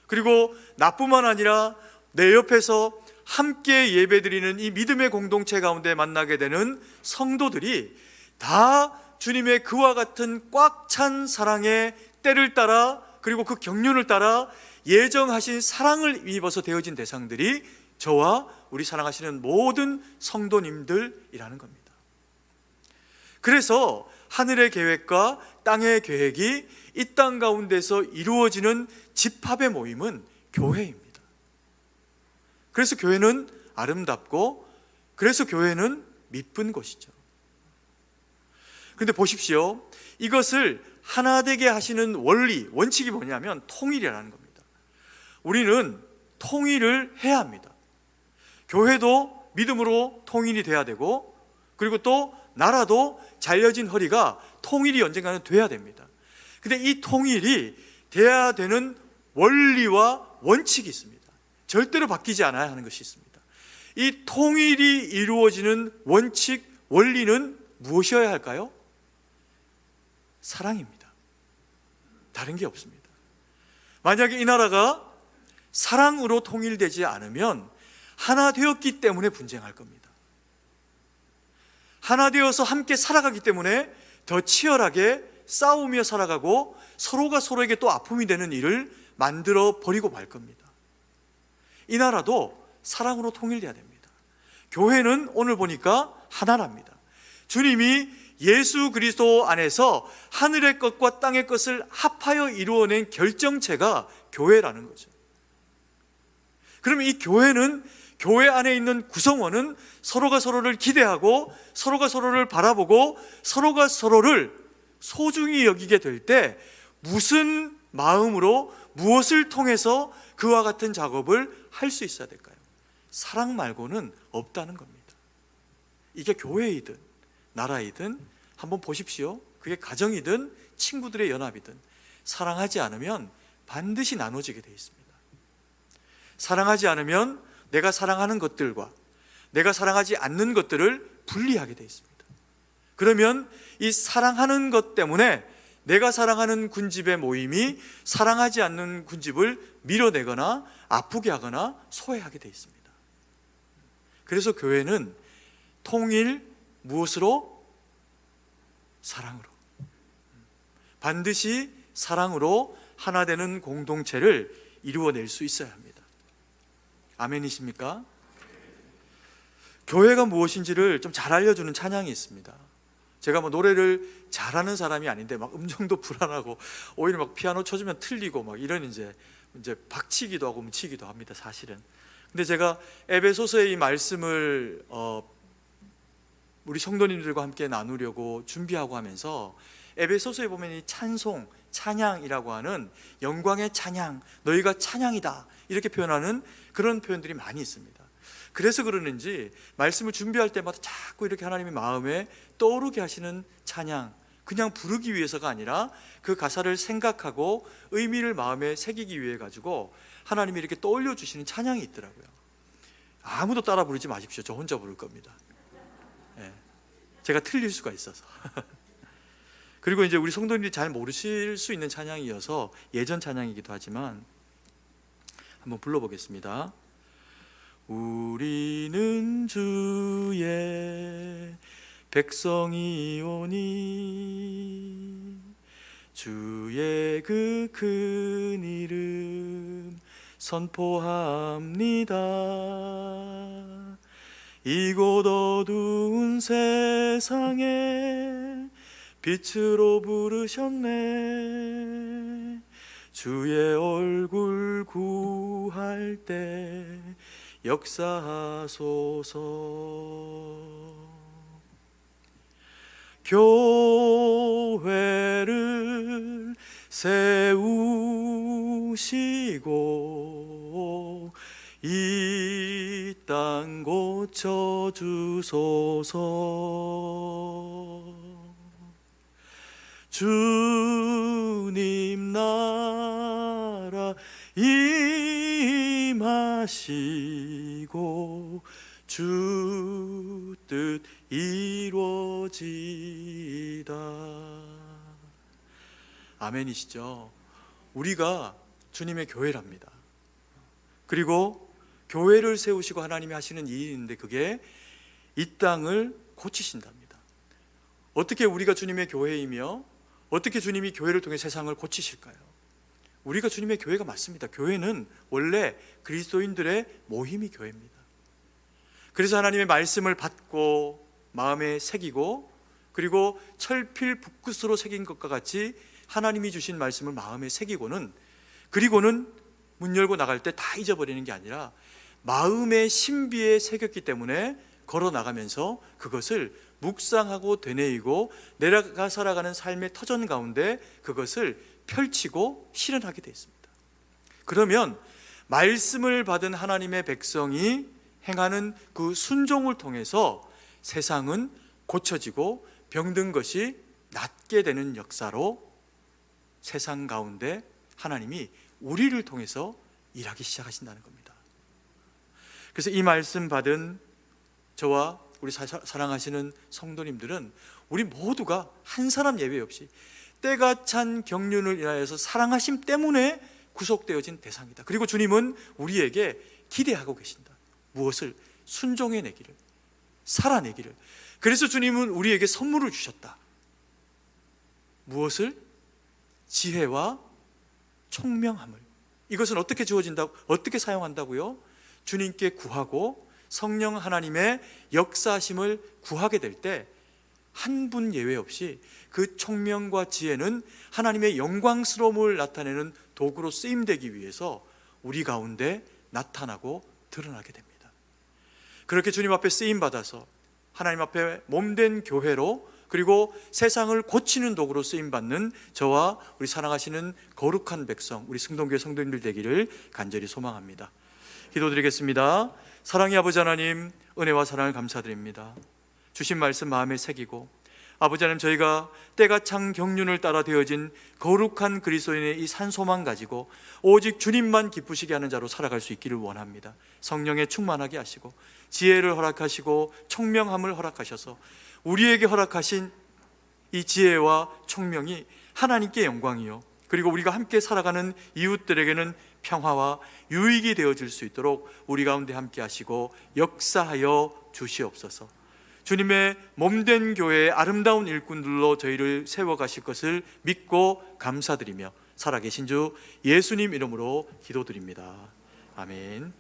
그리고 나뿐만 아니라 내 옆에서 함께 예배드리는 이 믿음의 공동체 가운데 만나게 되는 성도들이 다 주님의 그와 같은 꽉 찬 사랑의 때를 따라 그리고 그 경륜을 따라 예정하신 사랑을 입어서 되어진 대상들이 저와 우리 사랑하시는 모든 성도님들이라는 겁니다. 그래서 하늘의 계획과 땅의 계획이 이 땅 가운데서 이루어지는 집합의 모임은 교회입니다. 그래서 교회는 아름답고 그래서 교회는 미쁜 곳이죠. 그런데 보십시오. 이것을 하나 되게 하시는 원리, 원칙이 뭐냐면 통일이라는 겁니다. 우리는 통일을 해야 합니다. 교회도 믿음으로 통일이 돼야 되고 그리고 또 나라도 잘려진 허리가 통일이 언젠가는 돼야 됩니다. 근데 이 통일이 돼야 되는 원리와 원칙이 있습니다. 절대로 바뀌지 않아야 하는 것이 있습니다. 이 통일이 이루어지는 원칙, 원리는 무엇이어야 할까요? 사랑입니다. 다른 게 없습니다. 만약에 이 나라가 사랑으로 통일되지 않으면 하나 되었기 때문에 분쟁할 겁니다. 하나 되어서 함께 살아가기 때문에 더 치열하게 싸우며 살아가고 서로가 서로에게 또 아픔이 되는 일을 만들어 버리고 말 겁니다. 이 나라도 사랑으로 통일돼야 됩니다. 교회는 오늘 보니까 하나랍니다. 주님이 예수 그리스도 안에서 하늘의 것과 땅의 것을 합하여 이루어낸 결정체가 교회라는 거죠. 그러면 이 교회는, 교회 안에 있는 구성원은 서로가 서로를 기대하고 서로가 서로를 바라보고 서로가 서로를 소중히 여기게 될 때 무슨 마음으로 무엇을 통해서 그와 같은 작업을 할 수 있어야 될까요? 사랑 말고는 없다는 겁니다. 이게 교회이든 나라이든 한번 보십시오. 그게 가정이든 친구들의 연합이든 사랑하지 않으면 반드시 나눠지게 되어 있습니다. 사랑하지 않으면 내가 사랑하는 것들과 내가 사랑하지 않는 것들을 분리하게 되어 있습니다. 그러면 이 사랑하는 것 때문에 내가 사랑하는 군집의 모임이 사랑하지 않는 군집을 밀어내거나 아프게 하거나 소외하게 되어 있습니다. 그래서 교회는 통일 무엇으로? 사랑으로. 반드시 사랑으로 하나 되는 공동체를 이루어낼 수 있어야 합니다. 아멘이십니까? 교회가 무엇인지를 좀 잘 알려주는 찬양이 있습니다. 제가 뭐 노래를 잘하는 사람이 아닌데 막 음정도 불안하고 오히려 막 피아노 쳐주면 틀리고 막 이런 이제 박치기도 하고 뭉치기도 합니다, 사실은. 근데 제가 에베소서의 이 말씀을 우리 성도님들과 함께 나누려고 준비하고 하면서 에베소서에 보면 이 찬송, 찬양이라고 하는 영광의 찬양, 너희가 찬양이다 이렇게 표현하는 그런 표현들이 많이 있습니다. 그래서 그러는지 말씀을 준비할 때마다 자꾸 이렇게 하나님의 마음에 떠오르게 하시는 찬양, 그냥 부르기 위해서가 아니라 그 가사를 생각하고 의미를 마음에 새기기 위해 가지고 하나님이 이렇게 떠올려 주시는 찬양이 있더라고요. 아무도 따라 부르지 마십시오. 저 혼자 부를 겁니다. 네. 제가 틀릴 수가 있어서. 그리고 이제 우리 성도님들이 잘 모르실 수 있는 찬양이어서 예전 찬양이기도 하지만 한번 불러보겠습니다. 우리는 주의 백성이오니 주의 그 큰 이름 선포합니다. 이곳 어두운 세상에 빛으로 부르셨네. 주의 얼굴 구할 때 역사하소서. 교회를 세우시고 이 땅 고쳐주소서. 주님 나라 임하시고 주 뜻 이루어지다. 아멘이시죠? 우리가 주님의 교회랍니다. 그리고 교회를 세우시고 하나님이 하시는 일인데 그게 이 땅을 고치신답니다. 어떻게 우리가 주님의 교회이며 어떻게 주님이 교회를 통해 세상을 고치실까요? 우리가 주님의 교회가 맞습니다. 교회는 원래 그리스도인들의 모임이 교회입니다. 그래서 하나님의 말씀을 받고 마음에 새기고 그리고 철필 붓끝으로 새긴 것과 같이 하나님이 주신 말씀을 마음에 새기고는 그리고는 문 열고 나갈 때 다 잊어버리는 게 아니라 마음의 신비에 새겼기 때문에 걸어 나가면서 그것을 묵상하고 되뇌이고 내가 살아가는 삶의 터전 가운데 그것을 펼치고 실현하게 되어 있습니다. 그러면 말씀을 받은 하나님의 백성이 행하는 그 순종을 통해서 세상은 고쳐지고 병든 것이 낫게 되는 역사로 세상 가운데 하나님이 우리를 통해서 일하기 시작하신다는 겁니다. 그래서 이 말씀 받은 저와 우리 사랑하시는 성도님들은 우리 모두가 한 사람 예외 없이 때가 찬 경륜을 인하여서 사랑하심 때문에 구속되어진 대상이다. 그리고 주님은 우리에게 기대하고 계신다. 무엇을? 순종해내기를, 살아내기를. 그래서 주님은 우리에게 선물을 주셨다. 무엇을? 지혜와 총명함을. 이것은 어떻게 주어진다고? 어떻게 사용한다고요? 주님께 구하고 성령 하나님의 역사하심을 구하게 될 때 한 분 예외 없이 그 총명과 지혜는 하나님의 영광스러움을 나타내는 도구로 쓰임되기 위해서 우리 가운데 나타나고 드러나게 됩니다. 그렇게 주님 앞에 쓰임받아서 하나님 앞에 몸된 교회로, 그리고 세상을 고치는 도구로 쓰임받는 저와 우리 사랑하시는 거룩한 백성, 우리 승동교회 성도님들 되기를 간절히 소망합니다. 기도드리겠습니다. 사랑의 아버지 하나님, 은혜와 사랑을 감사드립니다. 주신 말씀 마음에 새기고, 아버지 하나님, 저희가 때가 찬 경륜을 따라 되어진 거룩한 그리스도인의 이 산소만 가지고 오직 주님만 기쁘시게 하는 자로 살아갈 수 있기를 원합니다. 성령에 충만하게 하시고 지혜를 허락하시고 총명함을 허락하셔서 우리에게 허락하신 이 지혜와 총명이 하나님께 영광이요, 그리고 우리가 함께 살아가는 이웃들에게는 평화와 유익이 되어질 수 있도록 우리 가운데 함께 하시고 역사하여 주시옵소서. 주님의 몸된 교회의 아름다운 일꾼들로 저희를 세워가실 것을 믿고 감사드리며 살아계신 주 예수님 이름으로 기도드립니다. 아멘.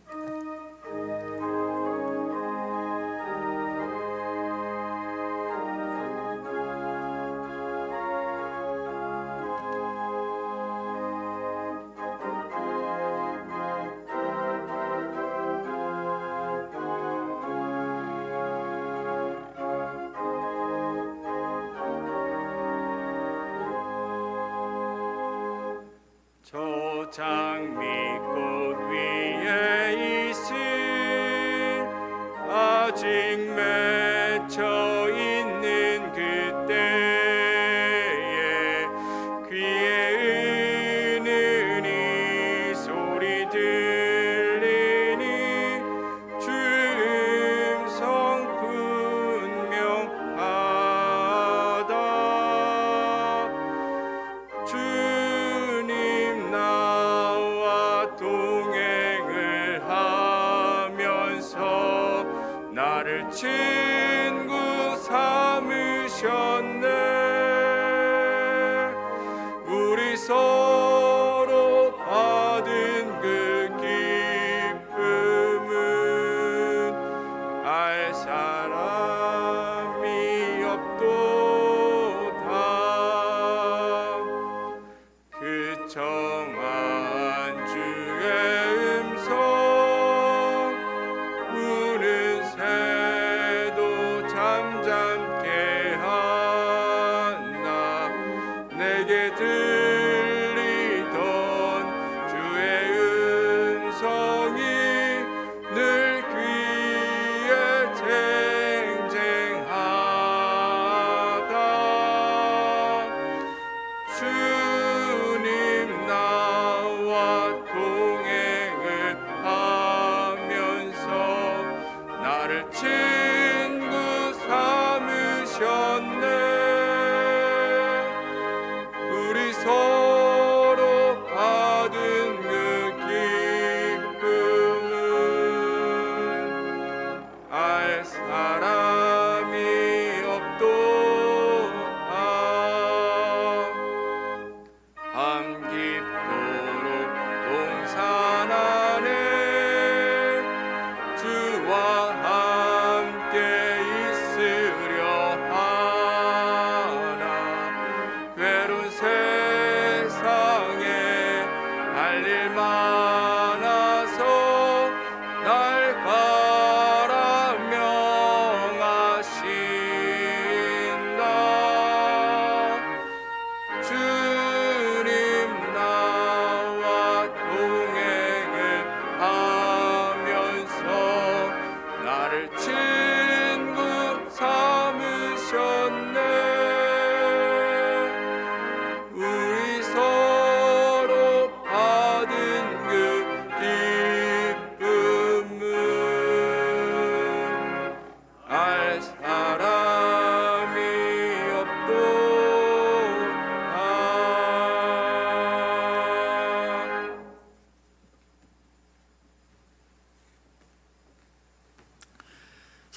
저 장미꽃 위에 있을 아직 맺혀 있는 그때에 귀에 은은히 소리 들리니 주 음성 분명하다. 주님 나와 동행을 하면서 나를 친구 삼으셨네. 우리 서로 받은 그 기쁨은 알 사람이 없도다. 그 정한 주의 음성 우는 새도 잠잠케 한다. 내게 들리던 주의 음성이 늘 귀에 쟁쟁하다. 주님 나와 동행을 하면서 나를 친구 삼으셨네. 우리 서로 받은 그 기쁨은 알 사람이 없도다. 밤 깊도록 동산 안에 주와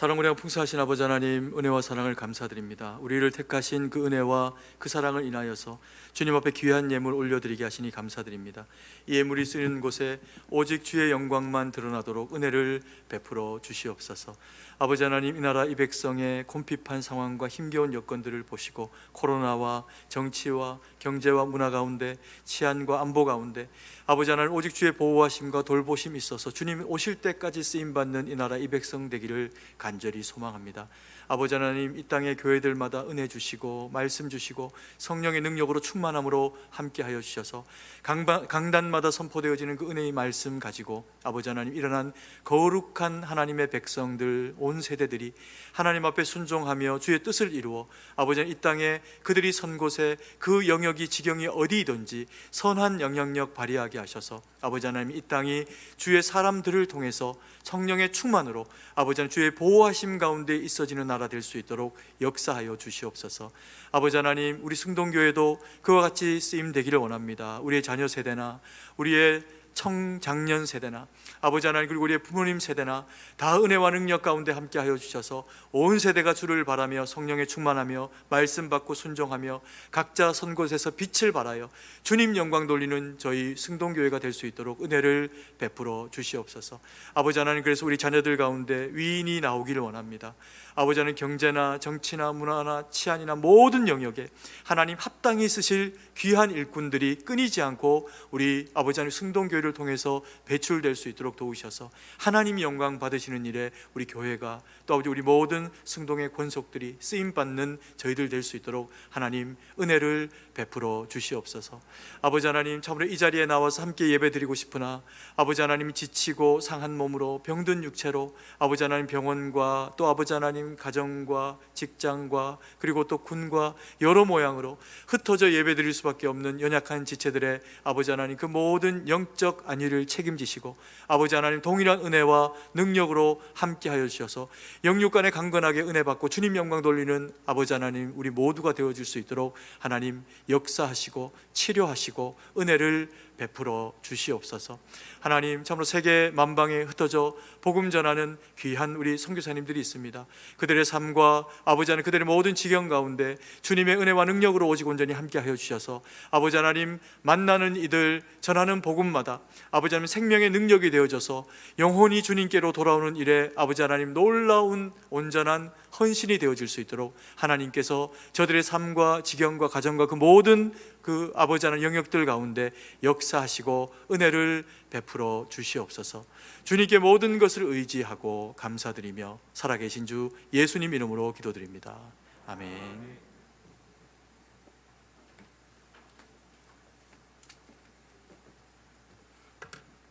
사랑으로 풍성하신 아버지 하나님, 은혜와 사랑을 감사드립니다. 우리를 택하신 그 은혜와 그 사랑을 인하여서 주님 앞에 귀한 예물 올려드리게 하시니 감사드립니다. 이 예물이 쓰이는 곳에 오직 주의 영광만 드러나도록 은혜를 베풀어 주시옵소서. 아버지 하나님, 이 나라 이 백성의 곤핍한 상황과 힘겨운 여건들을 보시고 코로나와 정치와 경제와 문화 가운데, 치안과 안보 가운데 아버지 하나님, 오직 주의 보호하심과 돌보심이 있어서 주님 오실 때까지 쓰임받는 이 나라 이 백성 되기를 간절히 소망합니다. 아버지 하나님, 이 땅의 교회들마다 은혜 주시고 말씀 주시고 성령의 능력으로 충만함으로 함께하여 주셔서 강단마다 선포되어지는 그 은혜의 말씀 가지고 아버지 하나님, 일어난 거룩한 하나님의 백성들, 온 세대들이 하나님 앞에 순종하며 주의 뜻을 이루어 아버지 하나님, 이 땅에 그들이 선 곳에 그 영역이 지경이 어디이든지 선한 영향력 발휘하게 하셔서 아버지 하나님, 이 땅이 주의 사람들을 통해서 성령의 충만으로 아버지 하나님, 주의 보호하심 가운데 있어지는 나라 될 수 있도록 역사하여 주시옵소서. 아버지 하나님, 우리 승동교회도 그와 같이 쓰임 되기를 원합니다. 우리의 자녀 세대나 우리의 청장년 세대나 아버지 하나님, 그리고 우리의 부모님 세대나 다 은혜와 능력 가운데 함께하여 주셔서 온 세대가 주를 바라며 성령에 충만하며 말씀 받고 순종하며 각자 선 곳에서 빛을 발하여 주님 영광 돌리는 저희 승동교회가 될 수 있도록 은혜를 베풀어 주시옵소서. 아버지 하나님, 그래서 우리 자녀들 가운데 위인이 나오기를 원합니다. 아버지 하나님, 경제나 정치나 문화나 치안이나 모든 영역에 하나님 합당히 쓰실 귀한 일꾼들이 끊이지 않고 우리 아버지 하나님 승동교회를 통해서 배출될 수 있도록 도우셔서 하나님이 영광 받으시는 일에 우리 교회가 또 아버지 우리 모든 승동의 권속들이 쓰임받는 저희들 될 수 있도록 하나님 은혜를 베풀어 주시옵소서. 아버지 하나님, 참으로 이 자리에 나와서 함께 예배드리고 싶으나 아버지 하나님, 지치고 상한 몸으로 병든 육체로 아버지 하나님 병원과 또 아버지 하나님 가정과 직장과 그리고 또 군과 여러 모양으로 흩어져 예배드릴 수밖에 없는 연약한 지체들의 아버지 하나님, 그 모든 영적 안위를 책임지시고 아버지 하나님 동일한 은혜와 능력으로 함께하여 주셔서 영육간에 강건하게 은혜 받고 주님 영광 돌리는 아버지 하나님, 우리 모두가 되어줄 수 있도록 하나님 역사하시고 치료하시고 은혜를 베풀어 주시옵소서. 하나님, 참으로 세계 만방에 흩어져 복음 전하는 귀한 우리 선교사님들이 있습니다. 그들의 삶과 아버지 하나님, 그들의 모든 지경 가운데 주님의 은혜와 능력으로 오직 온전히 함께하여 주셔서 아버지 하나님, 만나는 이들 전하는 복음마다 아버지 하나님 생명의 능력이 되어져서 영혼이 주님께로 돌아오는 일에 아버지 하나님 놀라운 온전한 헌신이 되어질 수 있도록 하나님께서 저들의 삶과 지경과 가정과 그 모든 그 아버지 하나님 영역들 가운데 역사하시고 은혜를 베풀어 주시옵소서. 주님께 모든 것을 의지하고 감사드리며 살아계신 주 예수님 이름으로 기도드립니다. 아멘.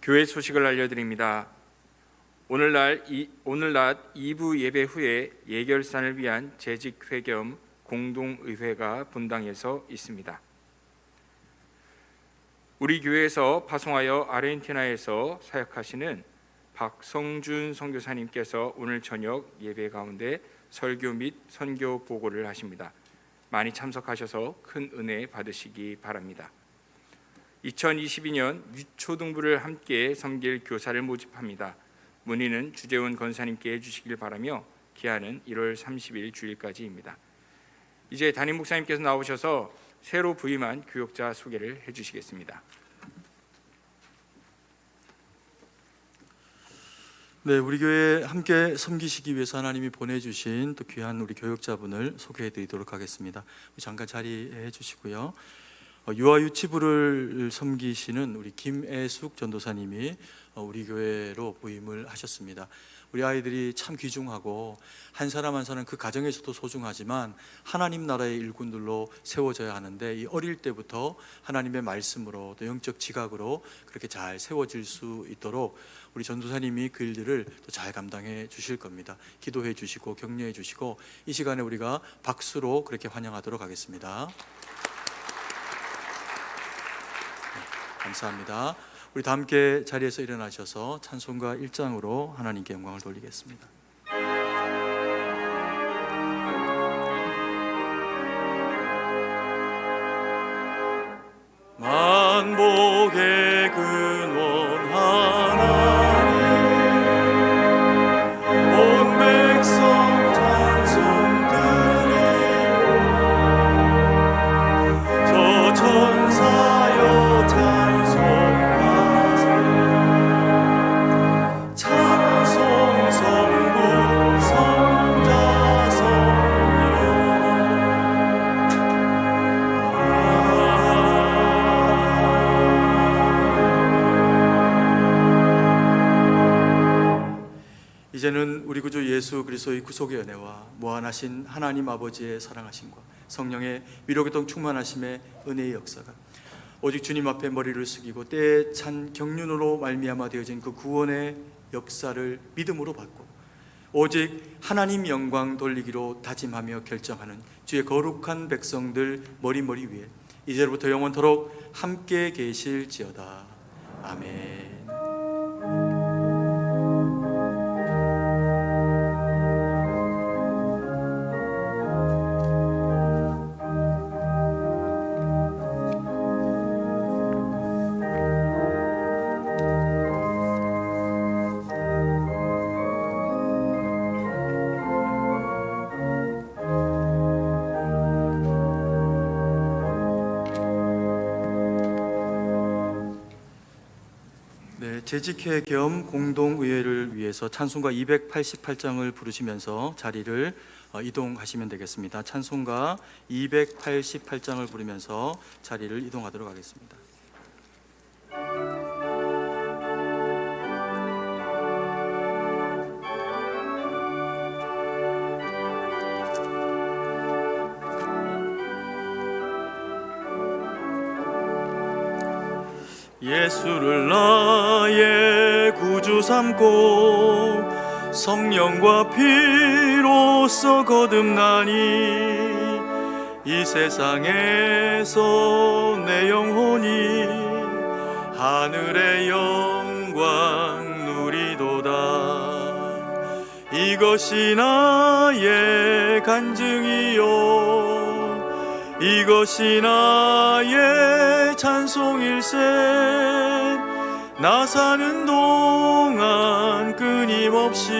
교회 소식을 알려드립니다. 오늘 낮 2부 예배 후에 예결산을 위한 재직회 겸 공동의회가 분당에서 있습니다. 우리 교회에서 파송하여 아르헨티나에서 사역하시는 박성준 선교사님께서 오늘 저녁 예배 가운데 설교 및 선교 보고를 하십니다. 많이 참석하셔서 큰 은혜 받으시기 바랍니다. 2022년 유초등부를 함께 섬길 교사를 모집합니다. 문의는 주재훈 권사님께 해주시길 바라며 기한은 1월 30일 주일까지입니다. 이제 담임 목사님께서 나오셔서 새로 부임한 교역자 소개를 해주시겠습니다. 네, 우리 교회에 함께 섬기시기 위해서 하나님이 보내주신 또 귀한 우리 교역자분을 소개해드리도록 하겠습니다. 잠깐 자리해 주시고요. 유아유치부를 섬기시는 우리 김애숙 전도사님이 우리 교회로 부임을 하셨습니다. 우리 아이들이 참 귀중하고 한 사람 한 사람 그 가정에서도 소중하지만 하나님 나라의 일꾼들로 세워져야 하는데 이 어릴 때부터 하나님의 말씀으로 또 영적 지각으로 그렇게 잘 세워질 수 있도록 우리 전도사님이 그 일들을 또 잘 감당해 주실 겁니다. 기도해 주시고 격려해 주시고 이 시간에 우리가 박수로 그렇게 환영하도록 하겠습니다. 감사합니다. 우리 다 함께 자리에서 일어나셔서 찬송가 1장으로 하나님께 영광을 돌리겠습니다. 만복의 근원 하나님 온 백성 이제는 우리 구주 예수 그리스도의 구속의 은혜와 무한하신 하나님 아버지의 사랑하심과 성령의 위로교통 충만하심의 은혜의 역사가 오직 주님 앞에 머리를 숙이고 때에 찬 경륜으로 말미암아 되어진 그 구원의 역사를 믿음으로 받고 오직 하나님 영광 돌리기로 다짐하며 결정하는 주의 거룩한 백성들 머리머리 위에 이제로부터 영원토록 함께 계실지어다. 아멘. 재직회 겸 공동의회를 위해서 찬송가 288장을 부르시면서 자리를 이동하시면 되겠습니다. 찬송가 288장을 부르면서 자리를 이동하도록 하겠습니다. 예수를 나의 구주 삼고 성령과 피로써 거듭나니 이 세상에서 내 영혼이 하늘의 영광 누리도다. 이것이 나의 간증이요 이것이 나의 찬송일세. 나 사는 동안 끊임없이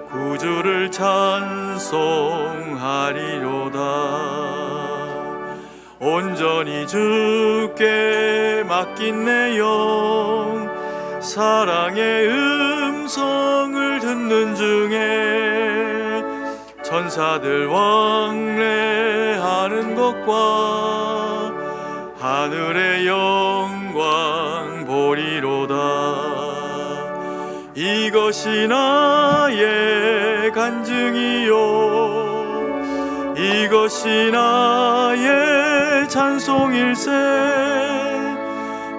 구주를 찬송하리로다. 온전히 주께 맡긴 내 영 사랑의 음성을 듣는 중에 천사들 왕래하는 것과 하늘의 영광 보리로다. 이것이 나의 간증이요 이것이 나의 찬송일세.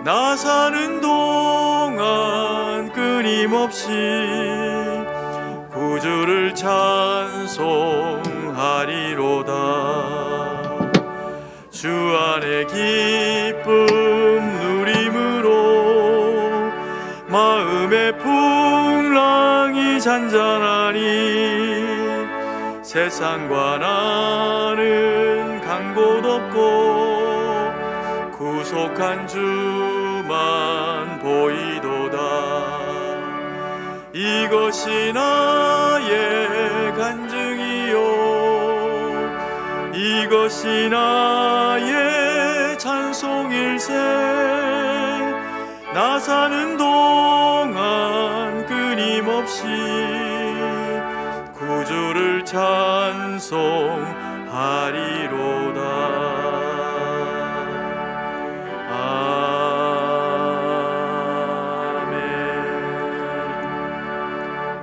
나 사는 동안 끊임없이 구주를 찬송하리로다. 주 안에 기쁨 누림으로 마음의 풍랑이 잔잔하니 세상과 나는 간 곳 없고 구속한 주만 보이도다. 이것이 나의 간증이요 이것이 나의 찬송일세. 나 사는 동안 끊임없이 구주를 찬송하리로다.